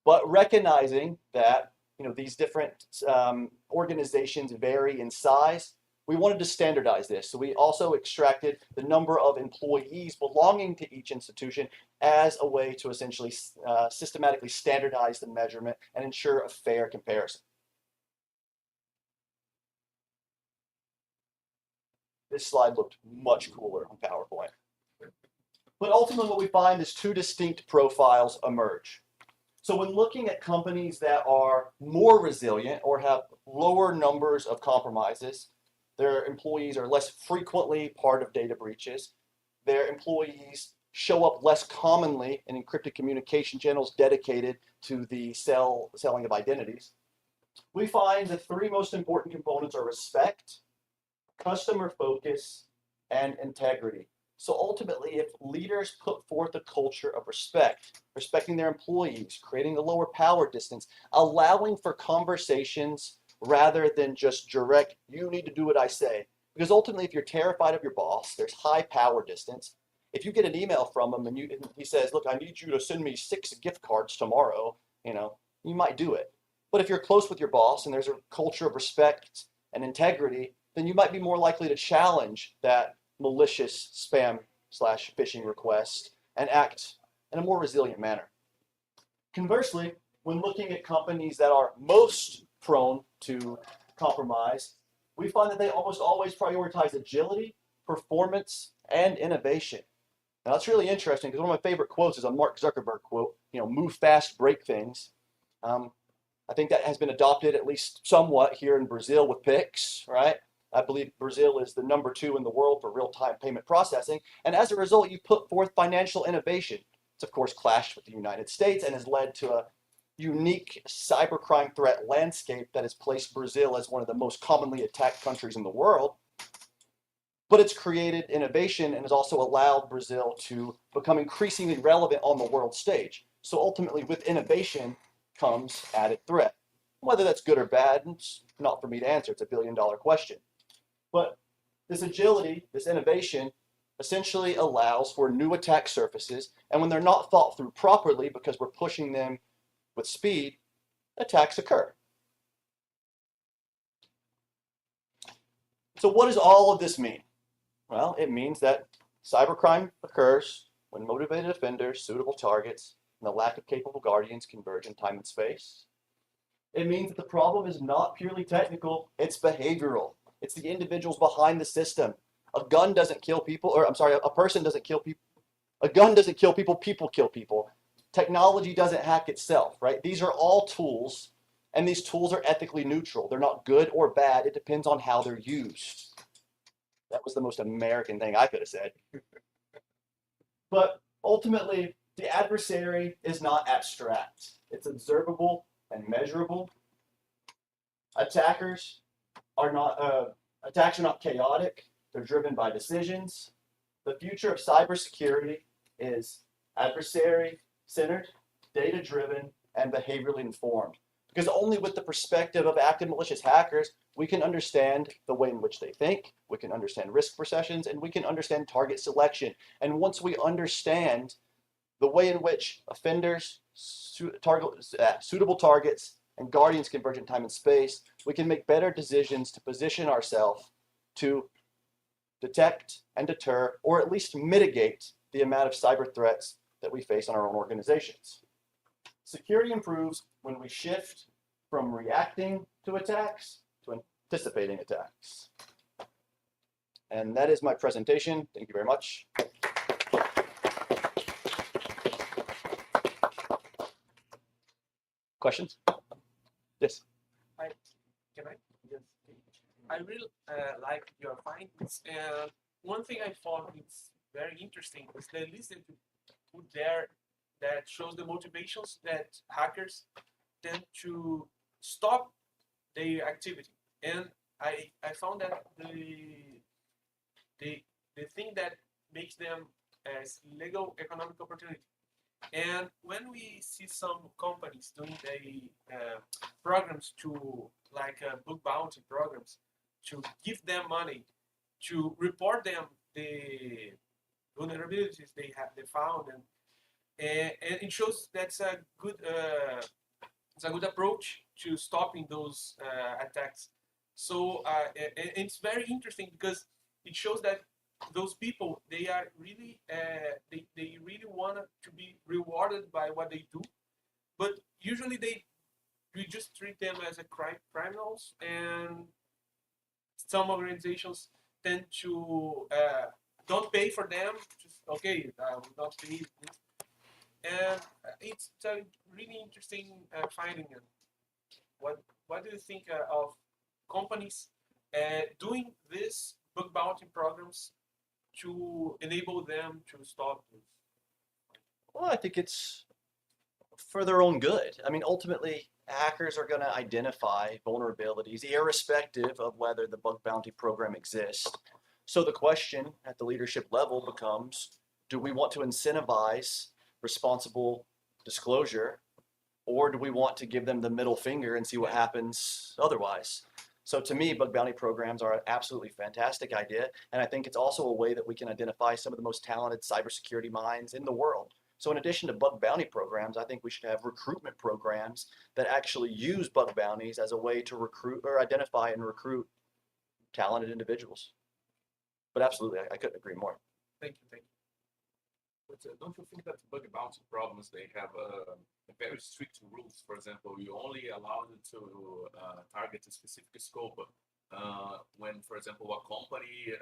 But recognizing that these different organizations vary in size, we wanted to standardize this. So we also extracted the number of employees belonging to each institution as a way to essentially systematically standardize the measurement and ensure a fair comparison. This slide looked much cooler on PowerPoint. But ultimately what we find is 2 distinct profiles emerge. So when looking at companies that are more resilient or have lower numbers of compromises, their employees are less frequently part of data breaches, their employees show up less commonly in encrypted communication channels dedicated to the selling of identities, we find the 3 most important components are respect, customer focus, and integrity. So ultimately, if leaders put forth a culture of respect, respecting their employees, creating a lower power distance, allowing for conversations rather than just direct, you need to do what I say. Because ultimately, if you're terrified of your boss, there's high power distance. If you get an email from him and he says, look, I need you to send me 6 gift cards tomorrow, you might do it. But if you're close with your boss and there's a culture of respect and integrity, then you might be more likely to challenge that malicious spam/phishing request and act in a more resilient manner. Conversely, when looking at companies that are most prone to compromise, we find that they almost always prioritize agility, performance, and innovation. Now that's really interesting because one of my favorite quotes is a Mark Zuckerberg quote, move fast, break things. I think that has been adopted at least somewhat here in Brazil with PIX, right? I believe Brazil is the number 2 in the world for real-time payment processing. And as a result, you put forth financial innovation. It's of course clashed with the United States and has led to a unique cybercrime threat landscape that has placed Brazil as one of the most commonly attacked countries in the world. But it's created innovation and has also allowed Brazil to become increasingly relevant on the world stage. So ultimately, with innovation comes added threat. Whether that's good or bad, it's not for me to answer. It's a billion-dollar question. But This agility, this innovation, essentially allows for new attack surfaces, and when they're not thought through properly because we're pushing them with speed, attacks occur. So what does all of this mean? Well, it means that cybercrime occurs when motivated offenders, suitable targets, and the lack of capable guardians converge in time and space. It means that the problem is not purely technical, it's behavioral. It's the individuals behind the system. A gun doesn't kill people, or I'm sorry, a person doesn't kill people. A gun doesn't kill people, people kill people. Technology doesn't hack itself, right? These are all tools, and these tools are ethically neutral. They're not good or bad. It depends on how they're used. That was the most American thing I could have said. But ultimately, the adversary is not abstract. It's observable and measurable. Attacks are not chaotic. They're driven by decisions. The future of cybersecurity is adversary-centered, data-driven, and behaviorally informed. Because only with the perspective of active malicious hackers, we can understand the way in which they think, we can understand risk perceptions, and we can understand target selection. And once we understand the way in which offenders, suitable targets, and guardians converge in time and space, we can make better decisions to position ourselves to detect and deter, or at least mitigate the amount of cyber threats that we face on our own organizations. Security improves when we shift from reacting to attacks to anticipating attacks. And that is my presentation. Thank you very much. Questions? Yes. Can I? Yes. I really like your findings, and one thing I thought is very interesting is the list that you put there that shows the motivations that hackers tend to stop their activity. And I found that the thing that makes them as legal economic opportunity. And when we see some companies doing programs to, like book bounty programs, to give them money to report them the vulnerabilities they found, and it shows that's a good approach to stopping those attacks. So it's very interesting because it shows that those people, they are really they really want to be rewarded by what they do, but usually we just treat them as criminals, and some organizations tend to don't pay for them. Just okay, not pay. And it's a really interesting finding. What do you think of companies doing this bug bounty programs to enable them to stop this? Well, I think it's for their own good. I mean, ultimately, hackers are going to identify vulnerabilities irrespective of whether the bug bounty program exists. So the question at the leadership level becomes, do we want to incentivize responsible disclosure, or do we want to give them the middle finger and see what happens otherwise? So to me, bug bounty programs are an absolutely fantastic idea, and I think it's also a way that we can identify some of the most talented cybersecurity minds in the world. So in addition to bug bounty programs, I think we should have recruitment programs that actually use bug bounties as a way to recruit or identify and recruit talented individuals. But absolutely, I couldn't agree more. Thank you. But don't you think that bug bounty problems, they have very strict rules? For example, you only allowed to target a specific scope when, for example, a company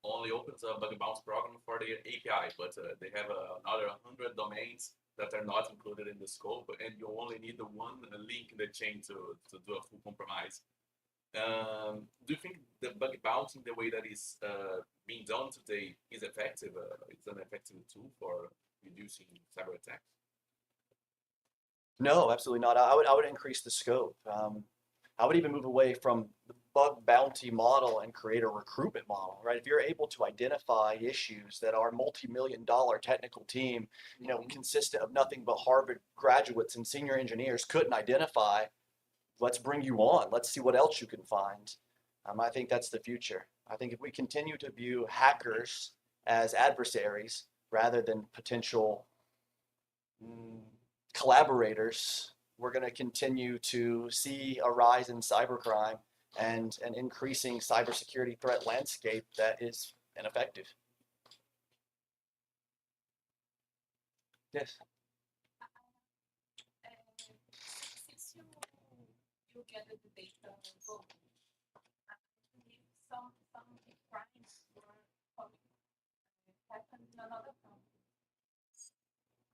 only opens a bug bounty program for the API, but they have another 100 domains that are not included in the scope, and you only need the one link in the chain to do a full compromise. Do you think the bug bounty, the way that is being done today, is effective? It's an effective tool for reducing cyber attacks? No, absolutely not. I would increase the scope. I would even move away from the bug bounty model and create a recruitment model, right? If you're able to identify issues that our multi-million-dollar technical team, consistent of nothing but Harvard graduates and senior engineers couldn't identify, let's bring you on. Let's see what else you can find. I think that's the future. I think if we continue to view hackers as adversaries rather than potential collaborators, we're going to continue to see a rise in cybercrime and an increasing cybersecurity threat landscape that is ineffective. Yes. Since you gather the data globally, I believe some crimes were happened in another country,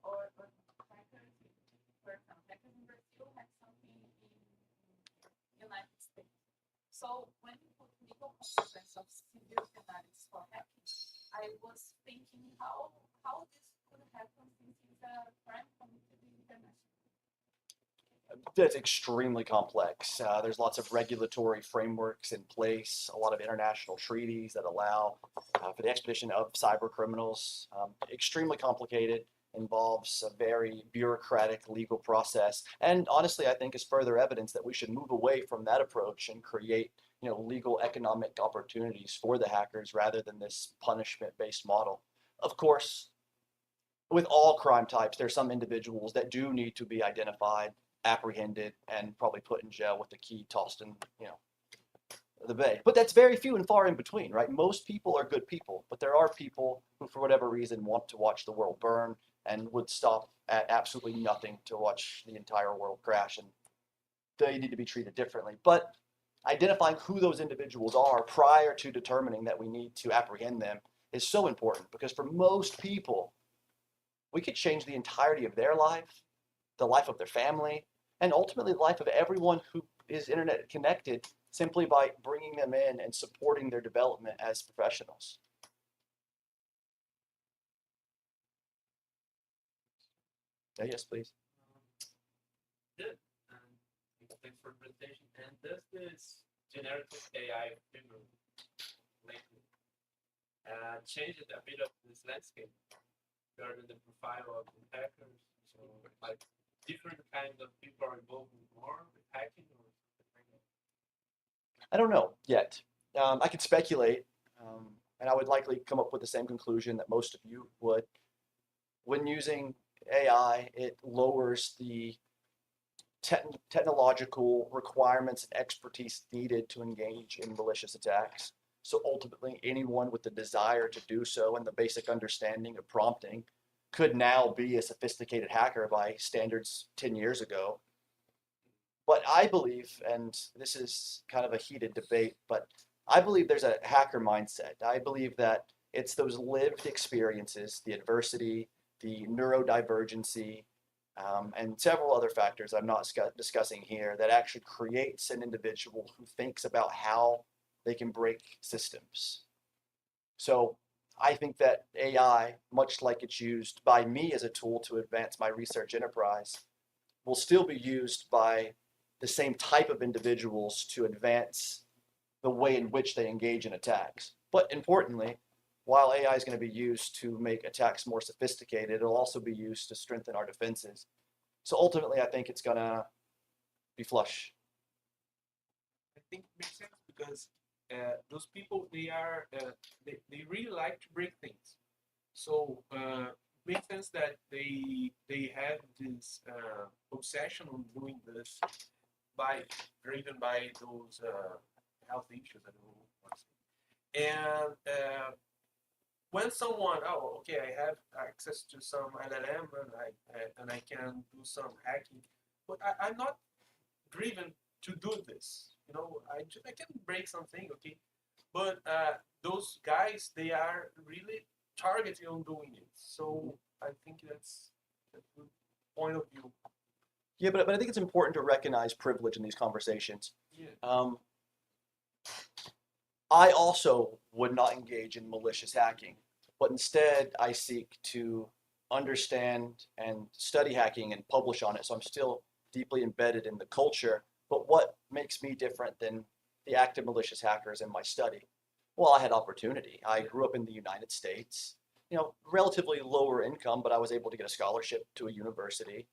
or hackers in Brazil had something in United States. So when you put legal consequence of civil penalties for hacking, I was thinking how this could happen since it's a crime committed internationally. That's extremely complex. There's lots of regulatory frameworks in place, a lot of international treaties that allow for the expedition of cyber criminals. Extremely complicated, involves a very bureaucratic legal process. And honestly, I think is further evidence that we should move away from that approach and create, legal economic opportunities for the hackers rather than this punishment-based model. Of course, with all crime types, there's some individuals that do need to be identified, apprehended, and probably put in jail with the key tossed in, the bay. But that's very few and far in between, right? Most people are good people, but there are people who, for whatever reason, want to watch the world burn and would stop at absolutely nothing to watch the entire world crash, and they need to be treated differently. But identifying who those individuals are prior to determining that we need to apprehend them is so important, because for most people, we could change the entirety of their life, the life of their family, and ultimately the life of everyone who is internet connected simply by bringing them in and supporting their development as professionals. Yes, please. Good. Thanks for the presentation. And does this generative AI framework lately changed a bit of this landscape regarding the profile of the hackers? So, like, different kinds of people are involved more with hacking or something like that? I don't know yet. I could speculate, and I would likely come up with the same conclusion that most of you would. When using AI, it lowers the technological requirements and expertise needed to engage in malicious attacks. So ultimately, anyone with the desire to do so and the basic understanding of prompting could now be a sophisticated hacker by standards 10 years ago. But I believe, and this is kind of a heated debate, but I believe there's a hacker mindset. I believe that it's those lived experiences, the adversity, the neurodivergency, and several other factors I'm not discussing here that actually creates an individual who thinks about how they can break systems. So I think that AI, much like it's used by me as a tool to advance my research enterprise, will still be used by the same type of individuals to advance the way in which they engage in attacks. But importantly, while AI is going to be used to make attacks more sophisticated, it'll also be used to strengthen our defenses. So ultimately, I think it's going to be flush. I think it makes sense because those people, they are they really like to break things. So it makes sense that they have this obsession on doing this driven by those health issues. I don't know what to say. And when someone, okay, I have access to some LLM and I can do some hacking, but I'm not driven to do this. I can break something, okay, but those guys, they are really targeted on doing it. So I think that's a good point of view. Yeah, but I think it's important to recognize privilege in these conversations. Yeah. I also would not engage in malicious hacking, but instead I seek to understand and study hacking and publish on it. So I'm still deeply embedded in the culture. But what makes me different than the active malicious hackers in my study? Well, I had opportunity. I grew up in the United States, relatively lower income, but I was able to get a scholarship to a university.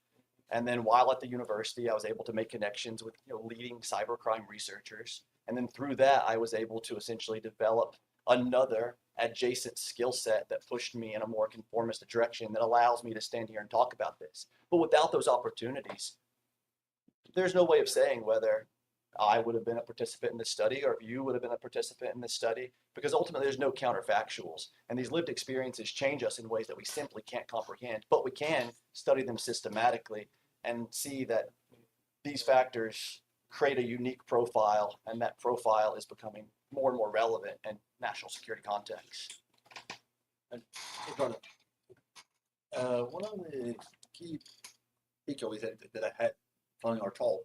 And then while at the university, I was able to make connections with leading cybercrime researchers. And then through that, I was able to essentially develop another adjacent skill set that pushed me in a more conformist direction that allows me to stand here and talk about this. But without those opportunities, there's no way of saying whether I would have been a participant in this study or if you would have been a participant in this study, because ultimately there's no counterfactuals. And these lived experiences change us in ways that we simply can't comprehend, but we can study them systematically and see that these factors create a unique profile, and that profile is becoming more and more relevant in national security contexts. And one of the key takeaways that I had from our talk,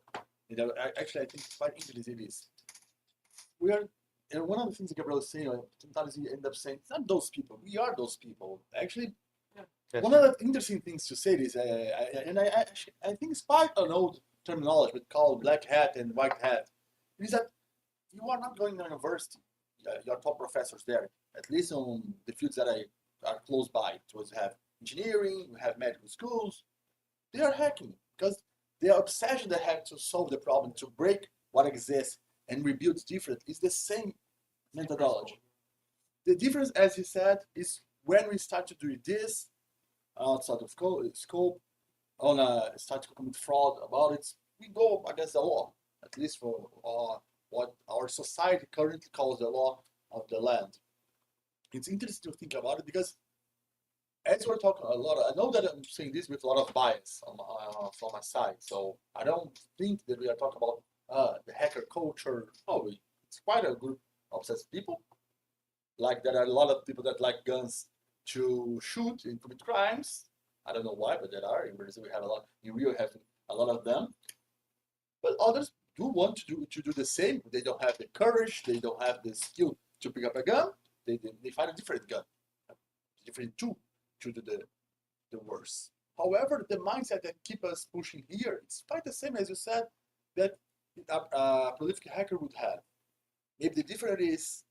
actually I think it's quite interesting is we are, and one of the things that Gabriel is saying, sometimes you end up saying, it's not those people, we are those people. Actually, one of the interesting things to say is, I think it's quite an old terminology, but called black hat and white hat, is that you are not going to university. Your top professors there, at least on the fields that are close by. So you have engineering, you have medical schools. They are hacking because the obsession they have to solve the problem, to break what exists and rebuild different, is the same methodology. The difference, as he said, is when we start to do this outside of scope, start to commit fraud about it, we go against the law, at least for what our society currently calls the law of the land. It's interesting to think about it because as we're talking a lot, I know that I'm saying this with a lot of bias from my side, so I don't think that we are talking about the hacker culture. Oh, it's quite a group of obsessed people. Like there are a lot of people that like guns to shoot and commit crimes. I don't know why, but there are. In Brazil, we have a lot. In Rio, we have a lot of them. But others do want to do the same. They don't have the courage. They don't have the skill to pick up a gun. They find a different gun, a different tool to do the worst. However, the mindset that keeps us pushing here, it's quite the same as you said that a prolific hacker would have. Maybe the difference is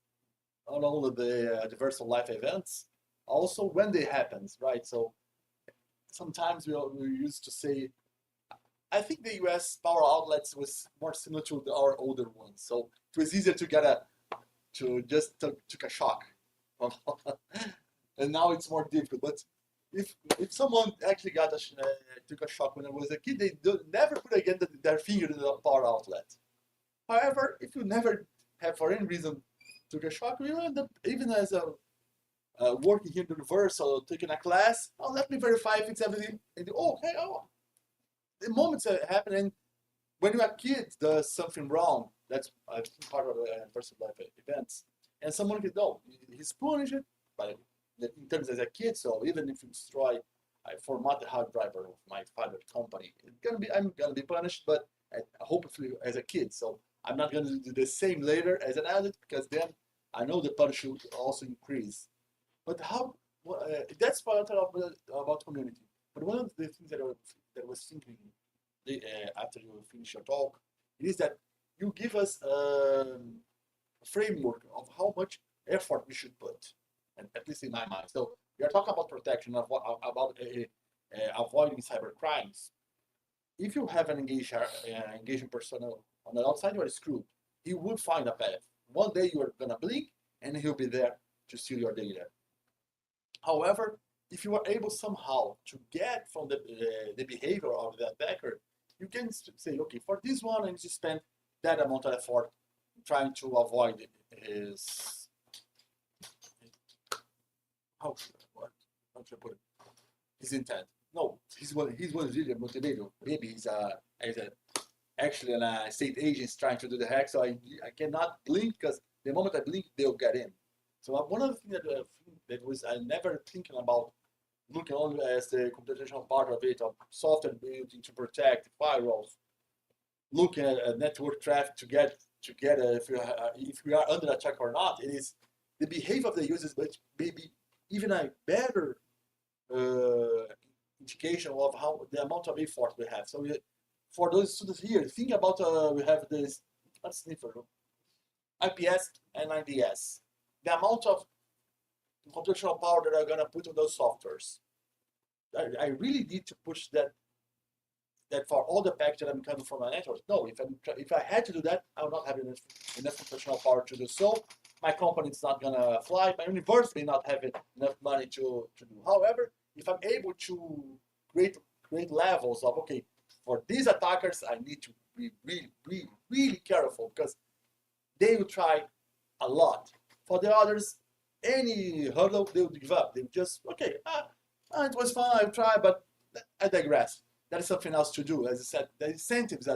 not only the adversarial life events, also when they happens, right? So sometimes we used to say, I think the U.S. power outlets was more similar to our older ones. So it was easier to just took a shock. And now it's more difficult. But if someone actually took a shock when I was a kid, they never put again their finger in the power outlet. However, if you never have for any reason took a shock, you end up even as a working here in the universe or taking a class. Oh, let me verify if it's everything. And the moments that happen, and when you are a kid does something wrong, that's part of the adversarial life events, and someone can know he's punished by in terms as a kid. So even if you destroy, I format the hard drive of my father's company, I'm gonna be punished, but hopefully as a kid. So I'm not gonna do the same later as an adult because then I know the punishment will also increase. But that's part about community. But one of the things that I was thinking after you finish your talk is that you give us a framework of how much effort we should put, and at least in my mind. So we are talking about protection, about avoiding cyber crimes. If you have an engaging personnel on the outside, you are screwed. He will find a path. One day you are gonna blink, and he'll be there to steal your data. However, if you are able somehow to get from the behavior of the attacker, you can say, okay, for this one, I need to spend that amount of effort trying to avoid his, how should I put it? His intent. No, he's really motivated. Maybe he's actually an state agent trying to do the hack, so I cannot blink because the moment I blink, they'll get in. So one of the things that I never thinking about looking only as the computational part of it, of software building to protect firewalls, looking at network traffic to get if we are under attack or not. It is the behavior of the users, but maybe even a better indication of how the amount of effort we have. So for those students here, think about we have this sniffer, IPS and IDS. The amount of computational power that I'm gonna put on those softwares. I really need to push that that for all the packages that I'm coming from my network. No, if I had to do that, I would not have enough computational power to do so. My company is not gonna fly. My university not having enough money to do. However, if I'm able to create levels of, okay, for these attackers, I need to be really careful because they will try a lot. For the others, any hurdle, they will give up. They will just, okay, it was fun, I'll try, but I digress. That is something else to do. As I said, the incentives,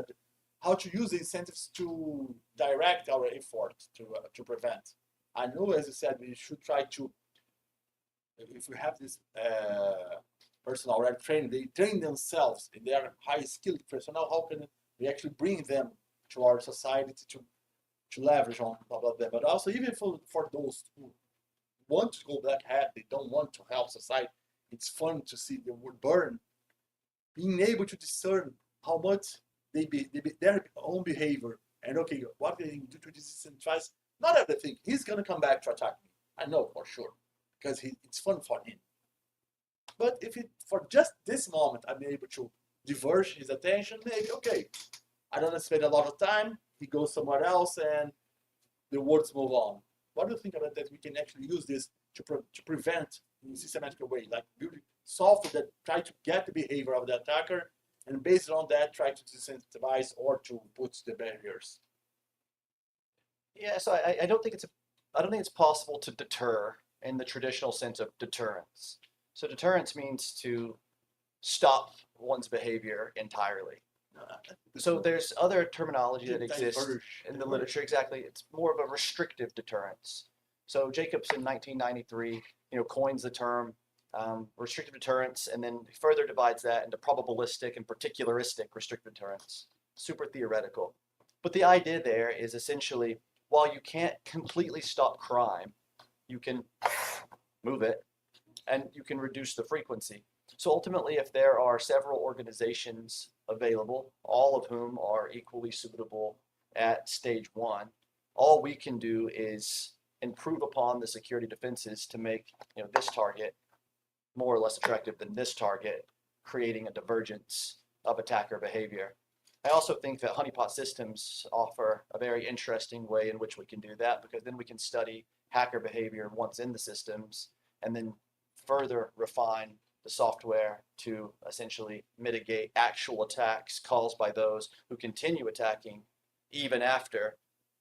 how to use the incentives to direct our effort to prevent. I know, as I said, we should try to, if we have this person already trained, they train themselves in their high-skilled personnel, how can we actually bring them to our society to leverage on top of them? But also, even for those who want to go black hat, they don't want to help society, it's fun to see the wood burn. Being able to discern how much their own behavior and, okay, what they do to disincentivize, not everything. He's going to come back to attack me. I know for sure, because it's fun for him. But if for just this moment, I'm able to diverge his attention, maybe, okay, I don't spend a lot of time, he goes somewhere else, and the words move on. What do you think about that? We can actually use this to prevent in a systematic way, like building software that try to get the behavior of the attacker, and based on that, try to disincentivize or to put the barriers. Yeah, so I don't think it's possible to deter in the traditional sense of deterrence. So deterrence means to stop one's behavior entirely. So there's other terminology that exists in the literature. Exactly, it's more of a restrictive deterrence. So Jacobs in 1993, coins the term restrictive deterrence, and then further divides that into probabilistic and particularistic restrictive deterrence. Super theoretical. But the idea there is essentially, while you can't completely stop crime, you can move it and you can reduce the frequency. So ultimately, if there are several organizations available, all of whom are equally suitable at stage one, all we can do is improve upon the security defenses to make this target more or less attractive than this target, creating a divergence of attacker behavior. I also think that honeypot systems offer a very interesting way in which we can do that, because then we can study hacker behavior once in the systems and then further refine the software to essentially mitigate actual attacks caused by those who continue attacking even after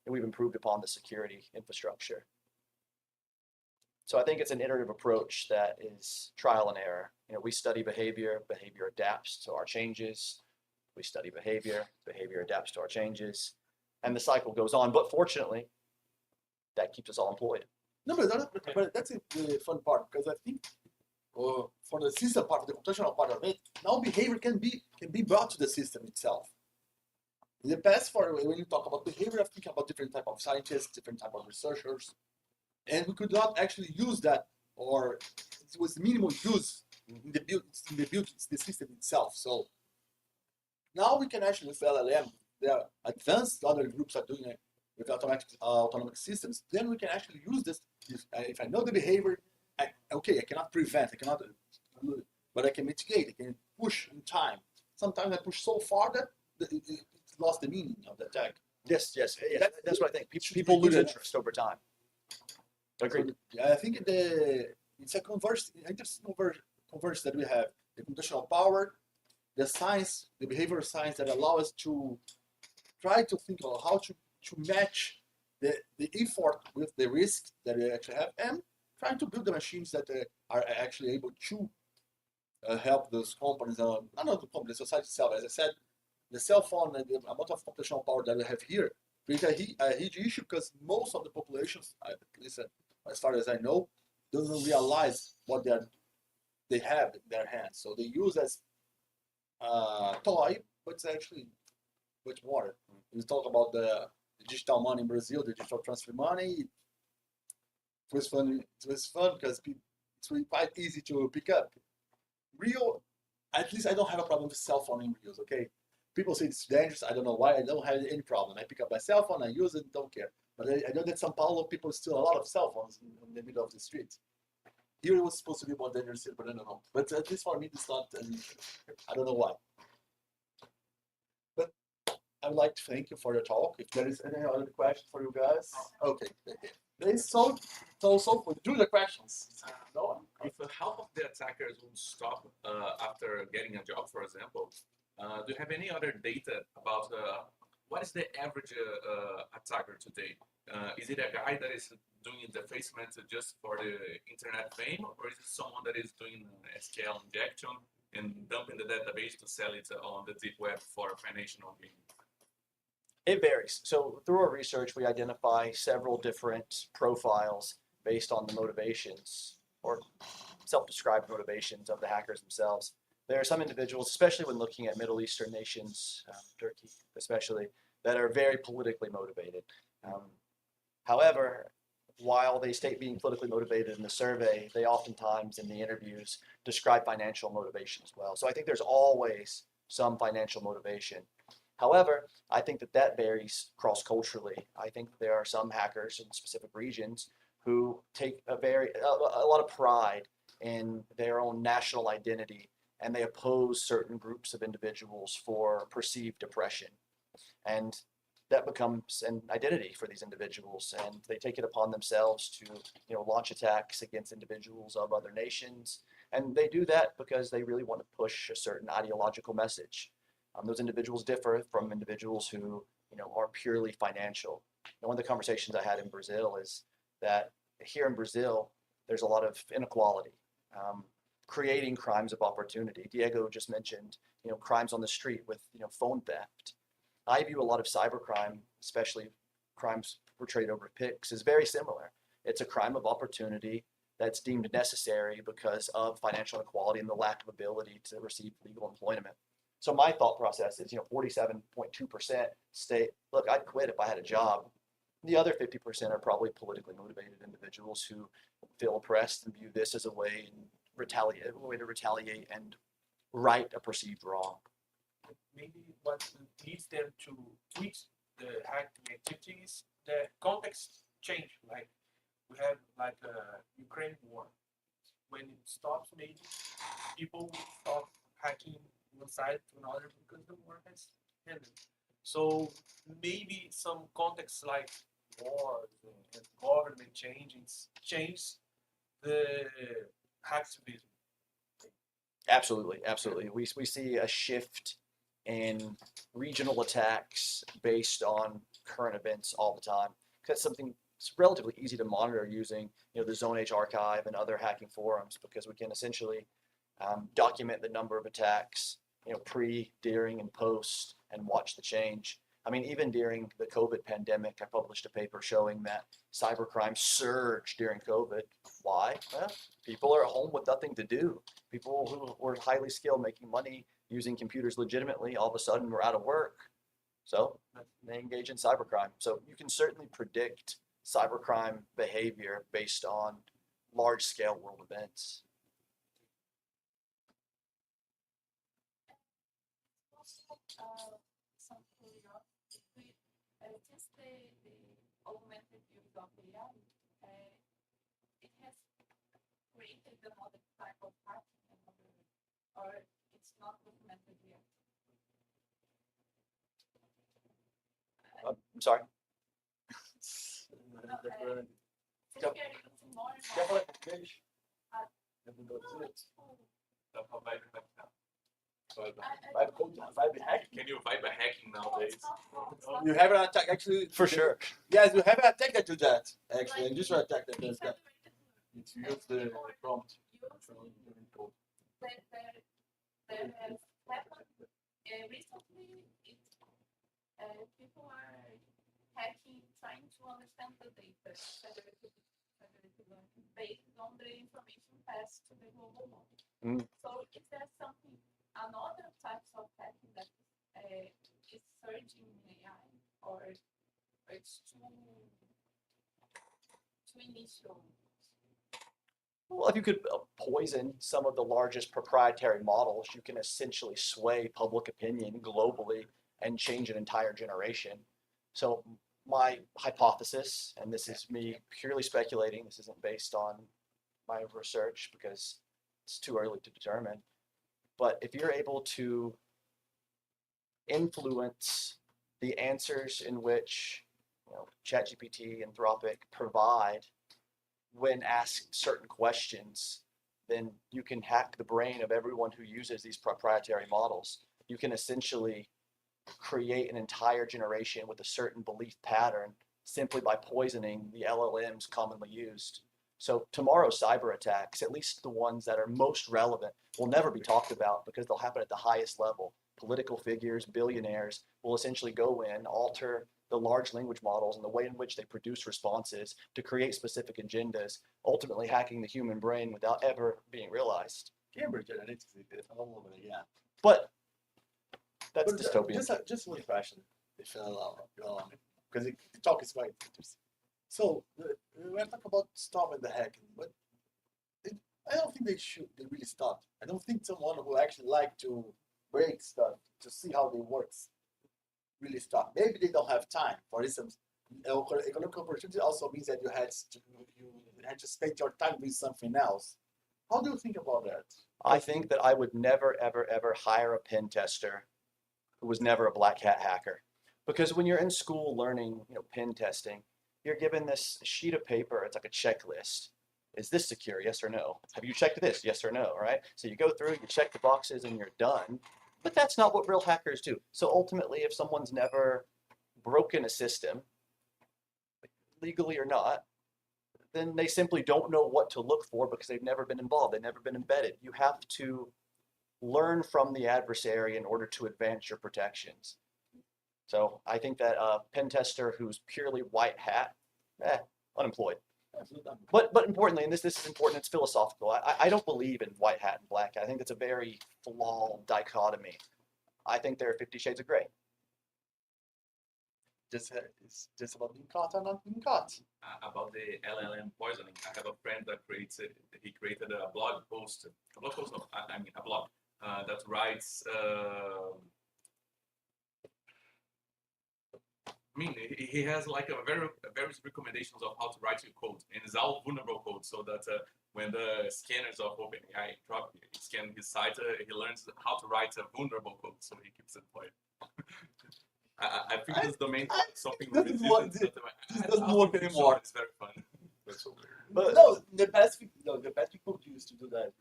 we've improved upon the security infrastructure. So I think it's an iterative approach that is trial and error. We study behavior, behavior adapts to our changes. We study behavior, behavior adapts to our changes, and the cycle goes on. But fortunately, that keeps us all employed. No, but that's the fun part, because I think for the system part, the computational part of it, now behavior can be brought to the system itself. In the past, when you talk about behavior, I think about different type of scientists, different type of researchers, and we could not actually use that, or it was minimal use in the system itself. So now we can actually, with LLM, there are advanced, other groups are doing it with autonomic systems. Then we can actually use this. If I know the behavior, I cannot prevent, but I can mitigate, I can push in time. Sometimes I push so far that it lost the meaning of the attack. Yes, that's what I think. People lose interest over time. Agreed. So, I think it's a interesting converse that we have. The computational power, the science, the behavioral science that allow us to try to think of how to match the effort with the risk that we actually have, and trying to build the machines that are actually able to help those companies, not the company, the society itself. As I said, the cell phone and the amount of computational power that we have here creates a huge issue, because most of the populations, at least as far as I know, doesn't realize what they have in their hands. So they use as toy, but it's actually much more. We talk about the digital money in Brazil, the digital transfer money. It was fun because it's really quite easy to pick up. Rio, at least I don't have a problem with cell phone in Rio, okay? People say it's dangerous. I don't know why. I don't have any problem. I pick up my cell phone, I use it, don't care. But I know that São Paulo people steal a lot of cell phones in the middle of the street. Here it was supposed to be more dangerous, but I don't know. But at least for me, it's not an issue. I don't know why. I would like to thank you for your talk. If there is any other question for you guys, okay. There's so do the questions. No? If half of the attackers would stop after getting a job, for example, do you have any other data about what is the average attacker today? Is it a guy that is doing defacement just for the internet fame, or is it someone that is doing SQL injection and dumping the database to sell it on the deep web for financial gain? It varies. So through our research, we identify several different profiles based on the motivations or self-described motivations of the hackers themselves. There are some individuals, especially when looking at Middle Eastern nations, Turkey especially, that are very politically motivated. However, while they state being politically motivated in the survey, they oftentimes in the interviews describe financial motivation as well. So I think there's always some financial motivation. However, I think that varies cross-culturally. I think there are some hackers in specific regions who take a lot of pride in their own national identity, and they oppose certain groups of individuals for perceived oppression. And that becomes an identity for these individuals, and they take it upon themselves to launch attacks against individuals of other nations. And they do that because they really want to push a certain ideological message. Those individuals differ from individuals who are purely financial. And one of the conversations I had in Brazil is that here in Brazil, there's a lot of inequality, creating crimes of opportunity. Diego just mentioned crimes on the street with phone theft. I view a lot of cybercrime, especially crimes portrayed over PICs, is very similar. It's a crime of opportunity that's deemed necessary because of financial inequality and the lack of ability to receive legal employment. So my thought process is, 47.2% state, look, I'd quit if I had a job. The other 50% are probably politically motivated individuals who feel oppressed and view this as a way to retaliate and right a perceived wrong. Maybe what leads them to tweet the hacking activities, the context change. Like we have a Ukraine war. When it stops, maybe people will stop hacking one side to another because the war has ended. So maybe some contexts like wars and government change the hacktivism. Absolutely. We see a shift in regional attacks based on current events all the time. That's something it's relatively easy to monitor using the Zone Age archive and other hacking forums, because we can essentially document the number of attacks pre, during, and post, and watch the change. I mean, even during the COVID pandemic, I published a paper showing that cybercrime surged during COVID. Why? Well, people are at home with nothing to do. People who were highly skilled making money using computers legitimately all of a sudden were out of work. So they engage in cybercrime. So you can certainly predict cybercrime behavior based on large-scale world events. Some curiosity, since the augmented use of AI, it has created another type of hacking, or it's not documented yet. I'm sorry. Since we are using more and more, Can you vibe hacking nowadays? You have an attack actually. For sure. Yes, you have an attack that do that actually, and just an attack that does that. It's use the prompt. There has happened recently. People are hacking, trying to understand the data based on the information passed to the global node. So is there something, another types of hacking that is surging in AI, or it's too initial? Well, if you could poison some of the largest proprietary models, you can essentially sway public opinion globally and change an entire generation. So my hypothesis, and this is me purely speculating, this isn't based on my research because it's too early to determine, but if you're able to influence the answers in which ChatGPT, Anthropic provide when asked certain questions, then you can hack the brain of everyone who uses these proprietary models. You can essentially create an entire generation with a certain belief pattern simply by poisoning the LLMs commonly used. So tomorrow's cyber attacks, at least the ones that are most relevant, will never be talked about because they'll happen at the highest level. Political figures, billionaires will essentially go in, alter the large language models and the way in which they produce responses to create specific agendas, ultimately hacking the human brain without ever being realized. Cambridge Analytica is all over again. But that's But dystopian. just one question, if you allow me, because the talk is quite interesting. So we're talking about stopping the hacking, but I don't think they really stop. I don't think someone who actually like to break stuff to see how they works really stop. Maybe they don't have time. For instance, economic opportunity also means that you had to spend your time doing something else. How do you think about that? I think that I would never, ever, ever hire a pen tester who was never a black hat hacker. Because when you're in school learning, pen testing, you're given this sheet of paper. It's like a checklist. Is this secure? Yes or no? Have you checked this? Yes or no? Right? So you go through, you check the boxes, and you're done. But that's not what real hackers do. So ultimately, if someone's never broken a system, legally or not, then they simply don't know what to look for because they've never been involved. They've never been embedded. You have to learn from the adversary in order to advance your protections. So I think that a pen tester who's purely white hat, unemployed. But importantly, and this is important, it's philosophical. I don't believe in white hat and black hat. I think that's a very flawed dichotomy. I think there are 50 shades of gray. It's just about being caught or not being caught. About the LLM poisoning, I have a friend that he created a blog post, a blog that writes, he has like various recommendations of how to write your code, and it's all vulnerable code, so that when the scanners of OpenAI scan his site, he learns how to write a vulnerable code, so he keeps it quiet. I think this domain something This doesn't work anymore. It's very fun. That's so weird. But no, the best people used to do that.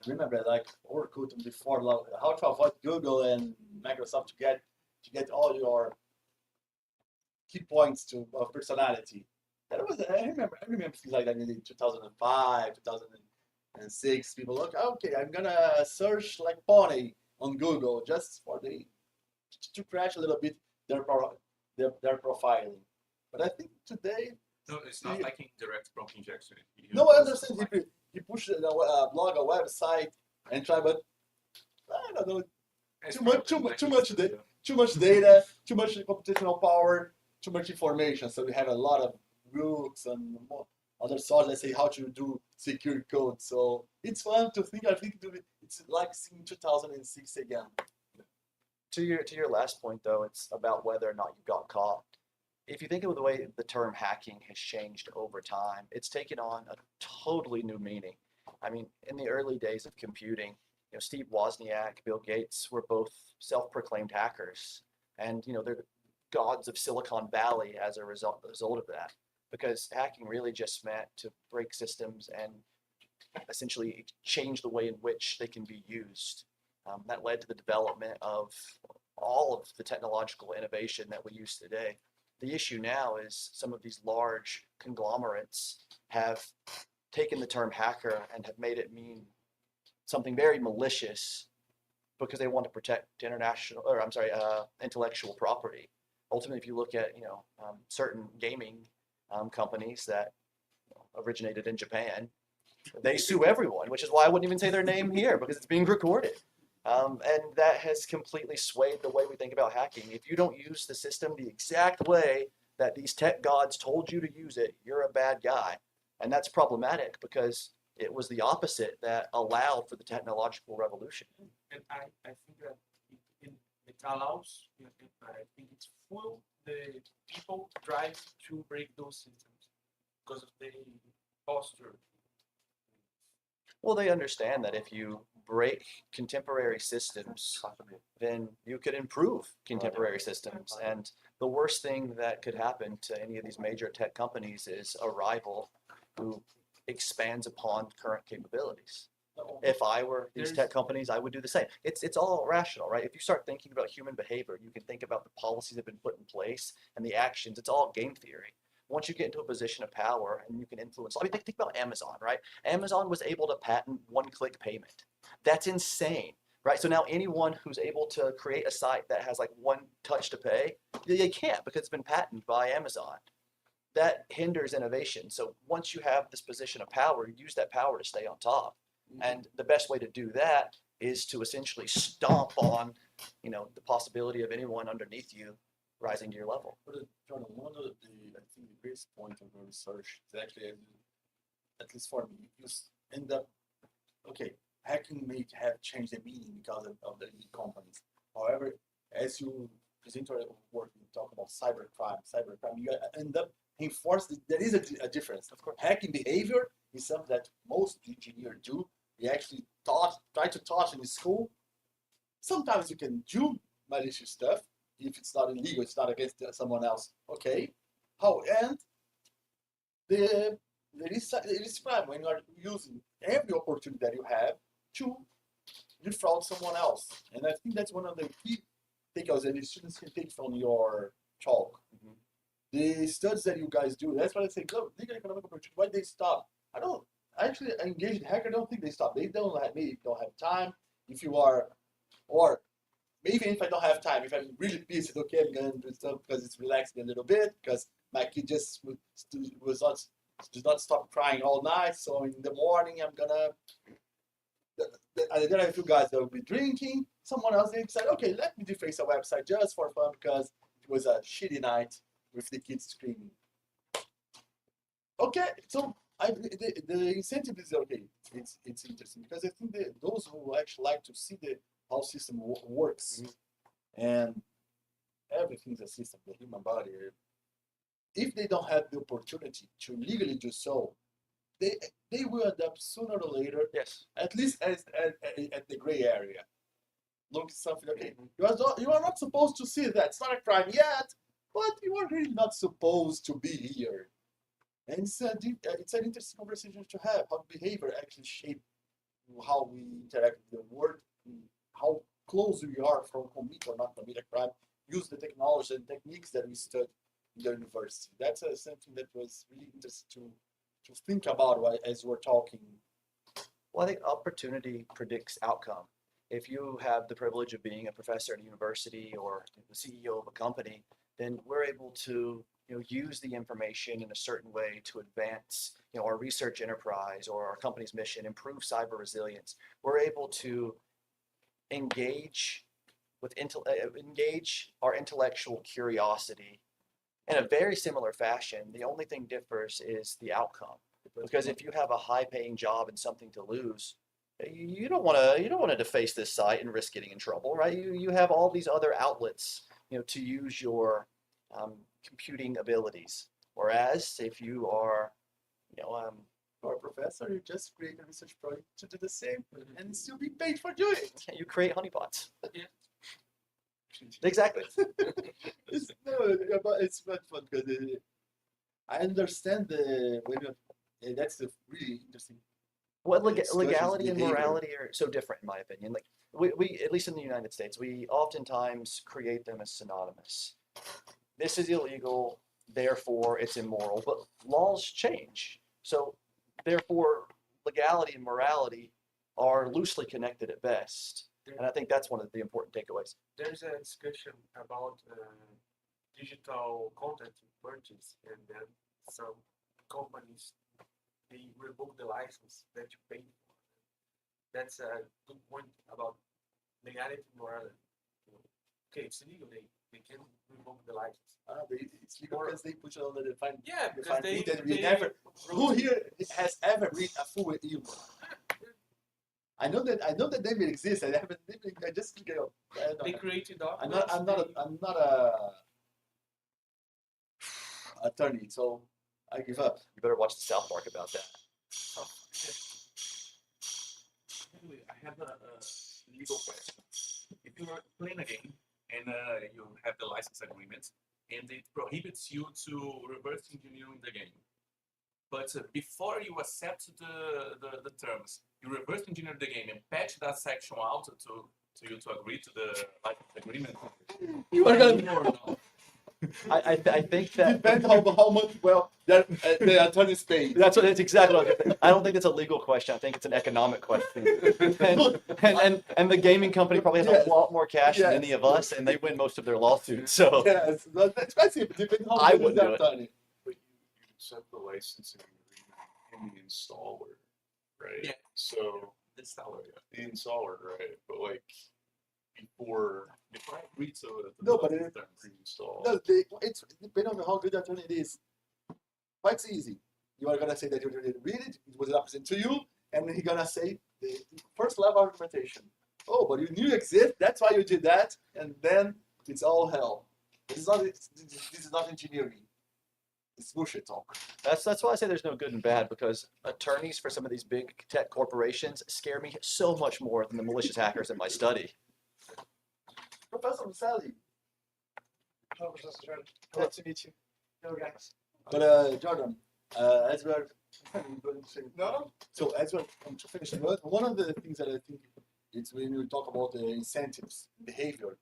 Remember, like Orkut before, like, how to avoid Google and Microsoft to get all your key points of personality. That was I remember things like that in 2005, 2006. People look, okay, I'm gonna search like pony on Google just for to crash a little bit their profiling. But I think today. No, it's not like indirect prompt injection. No, I understand. If you push a blog, a website, and try, but I don't know. Too much data, too much computational power, too much information. So we have a lot of books and other sources that say how to do secure code. So it's fun to think. I think it's like seeing 2006 again. To your last point, though, it's about whether or not you got caught. If you think of the way the term hacking has changed over time, it's taken on a totally new meaning. I mean, in the early days of computing, Steve Wozniak, Bill Gates were both self-proclaimed hackers, and they're the gods of Silicon Valley as a result of that. Because hacking really just meant to break systems and essentially change the way in which they can be used. That led to the development of all of the technological innovation that we use today. The issue now is some of these large conglomerates have taken the term hacker and have made it mean something very malicious because they want to protect intellectual property. Ultimately, if you look at certain gaming companies that originated in Japan, they sue everyone, which is why I wouldn't even say their name here because it's being recorded. And that has completely swayed the way we think about hacking. If you don't use the system the exact way that these tech gods told you to use it, you're a bad guy. And that's problematic because it was the opposite that allowed for the technological revolution. And I think that it allows, I think it's full the people drive to break those systems because of the posture. Well, they understand that if you break contemporary systems, then you could improve contemporary systems. And the worst thing that could happen to any of these major tech companies is a rival who expands upon current capabilities. If I were these tech companies, I would do the same. It's all rational, right? If you start thinking about human behavior, you can think about the policies that have been put in place and the actions. It's all game theory. Once you get into a position of power and you can influence, I mean, think about Amazon, right? Amazon was able to patent one-click payment. That's insane, right? So now anyone who's able to create a site that has like one touch to pay, they can't because it's been patented by Amazon. That hinders innovation. So once you have this position of power, use that power to stay on top. And the best way to do that is to essentially stomp on, the possibility of anyone underneath you rising to your level. But Jordan, one of the, I think the greatest point of your research is actually, at least for me, you end up, okay, hacking may have changed the meaning because of the companies. However, as you present your work, you talk about cybercrime, you end up enforcing there is a difference. Of course, hacking behavior is something that most engineers do. We actually try to teach in school. Sometimes you can do malicious stuff if it's not illegal, it's not against someone else. Okay. And there is crime when you are using every opportunity that you have to defraud someone else. And I think that's one of the key takeaways that the students can take from your talk. The studies that you guys do, that's why I say, go, legal economic opportunity, why they stop? I don't actually engage the hacker, I don't think they stop. They don't have time. If you are, or maybe if I don't have time, if I'm really busy, okay, I'm going to do stuff because it's relaxing a little bit, because my kid just does not stop crying all night. So in the morning, I'm gonna, there are a few guys that will be drinking. Someone else, they decide, okay, let me deface a website just for fun because it was a shitty night with the kids screaming. Okay, so the incentive is okay. It's interesting because I think those who actually like to see how system works, and everything's a system, the human body. If they don't have the opportunity to legally do so, they will end up sooner or later. Yes. At least at the gray area. Look something. Okay, you are not supposed to see that. It's not a crime yet, but you are really not supposed to be here. And it's an interesting conversation to have. How behavior actually shape how we interact with the world, how close we are from commit or not commit a crime. Use the technology and techniques that we studied in the university. That's something that was really interesting to think about as we're talking. Well, I think opportunity predicts outcome. If you have the privilege of being a professor at a university or the CEO of a company, then we're able to use the information in a certain way to advance our research enterprise or our company's mission, improve cyber resilience. We're able to engage our intellectual curiosity in a very similar fashion. The only thing differs is the outcome. Because if you have a high-paying job and something to lose, you don't want to deface this site and risk getting in trouble, right? You have all these other outlets, to use your computing abilities. Whereas if you are, or a professor, you just create a research project to do the same and still be paid for doing it. You create honeypots. Yeah. Exactly. It's not fun because I understand that's the really interesting. Well, legality and morality are so different, in my opinion. Like we at least in the United States, we oftentimes create them as synonymous. This is illegal, therefore it's immoral. But laws change, so therefore legality and morality are loosely connected at best. And I think that's one of the important takeaways. There's a discussion about digital content purchase, and then some companies, they revoke the license that you paid for. That's a good point about legality and morality. Okay, it's illegal. They can revoke the license. It's legal because they put it on the defined. Yeah, because Who here has ever read a full ebook? I know that they will exist. I just click on. They created I'm documents. not a attorney, so I give up. You better watch the South Park about that. Anyway, I have a legal question. If you are playing a game and you have the license agreement, and it prohibits you to reverse engineering the game, but before you accept the terms, you reverse engineer the game and patch that section out to you to agree to the license agreement. You are gonna I think that depend how much well the attorney's paid. that's exactly what I don't think it's a legal question. I think it's an economic question. And the gaming company probably has Yes. a lot more cash than Yes. any of us, and they win most of their lawsuits. So Yes, that's quite simple. Depending how I good is wouldn't the do it. attorney. But you set the licensing agreement in the installer, right? Yeah. So The salary. the installer, right? But like before Before I agree to No, but license terms. pre-install. No, it's depending on how good the attorney it is. Quite easy. You are gonna say that you didn't read it, it was represented to you, and he's gonna say the first level argumentation. Oh, but you knew it existed, that's why you did that, and then it's all hell. This is not engineering. It's bullshit talk. that's why I say there's no good and bad, because attorneys for some of these big tech corporations scare me so much more than the malicious hackers in my study. Professor Sally. Hello, Professor Jordan. Glad to meet you. Hello, guys. But Jordan, as we are going to say, No? so as we're going to finish, one of the things that I think it's when we talk about the incentives, behavior,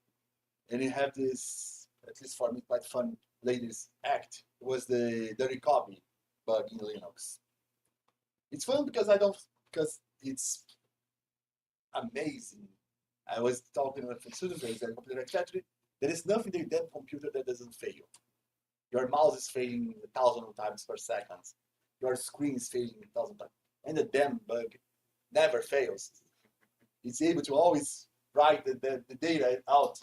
and you have this, at least for me, quite fun latest act was the dirty copy bug in Linux. It's fun because it's amazing. I was talking with students at Computer Academy. There is nothing in that computer that doesn't fail. Your mouse is failing 1,000 times per second. Your screen is failing 1,000 times. And the damn bug never fails. It's able to always write the data out.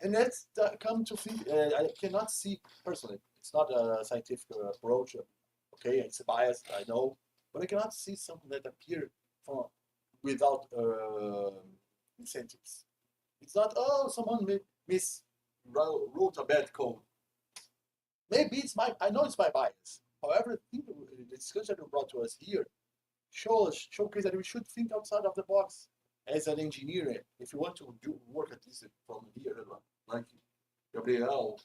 And that's come to think, I cannot see personally. It's not a scientific approach. Okay, it's a bias, I know. But I cannot see something that appear from without incentives. It's not, oh, someone wrote a bad code. Maybe it's I know it's my bias. However, I think the discussion you brought to us here showcase that we should think outside of the box as an engineer. If you want to do work at least from here, like Gabriel,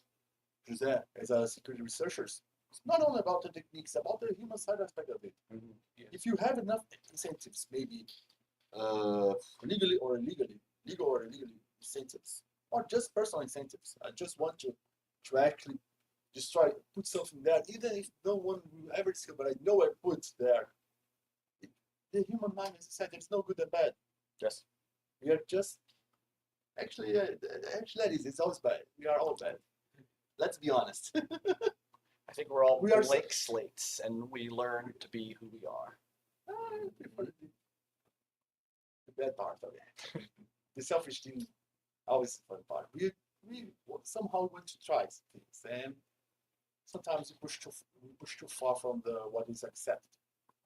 Jose, as a security researchers, it's not only about the techniques, about the human side aspect of it. Mm-hmm. Yeah. If you have enough incentives, maybe legally or illegally, legal or illegally incentives, or just personal incentives. I just want to actually just try to put something there, even if no one will ever see it, but I know I put there. The human mind, as I said, there's no good and bad. Yes. We are just actually that is it's always bad. We are all bad. Let's be honest. I think we're all We are blank slates, and we learn to be who we are. I prefer the bad part of it. The selfish thing, always the fun part. We somehow want to try things, and sometimes we push too far from what is accepted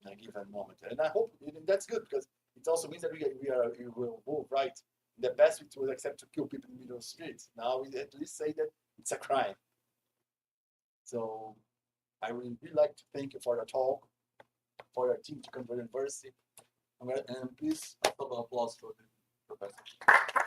in a given moment. And I hope that's good, because it also means that we will move right. In the past, it was accepted to kill people in the middle of the streets. Now we at least say that it's a crime. So I would really like to thank you for your talk, for your team to come to the university. And please, a applause for the professor.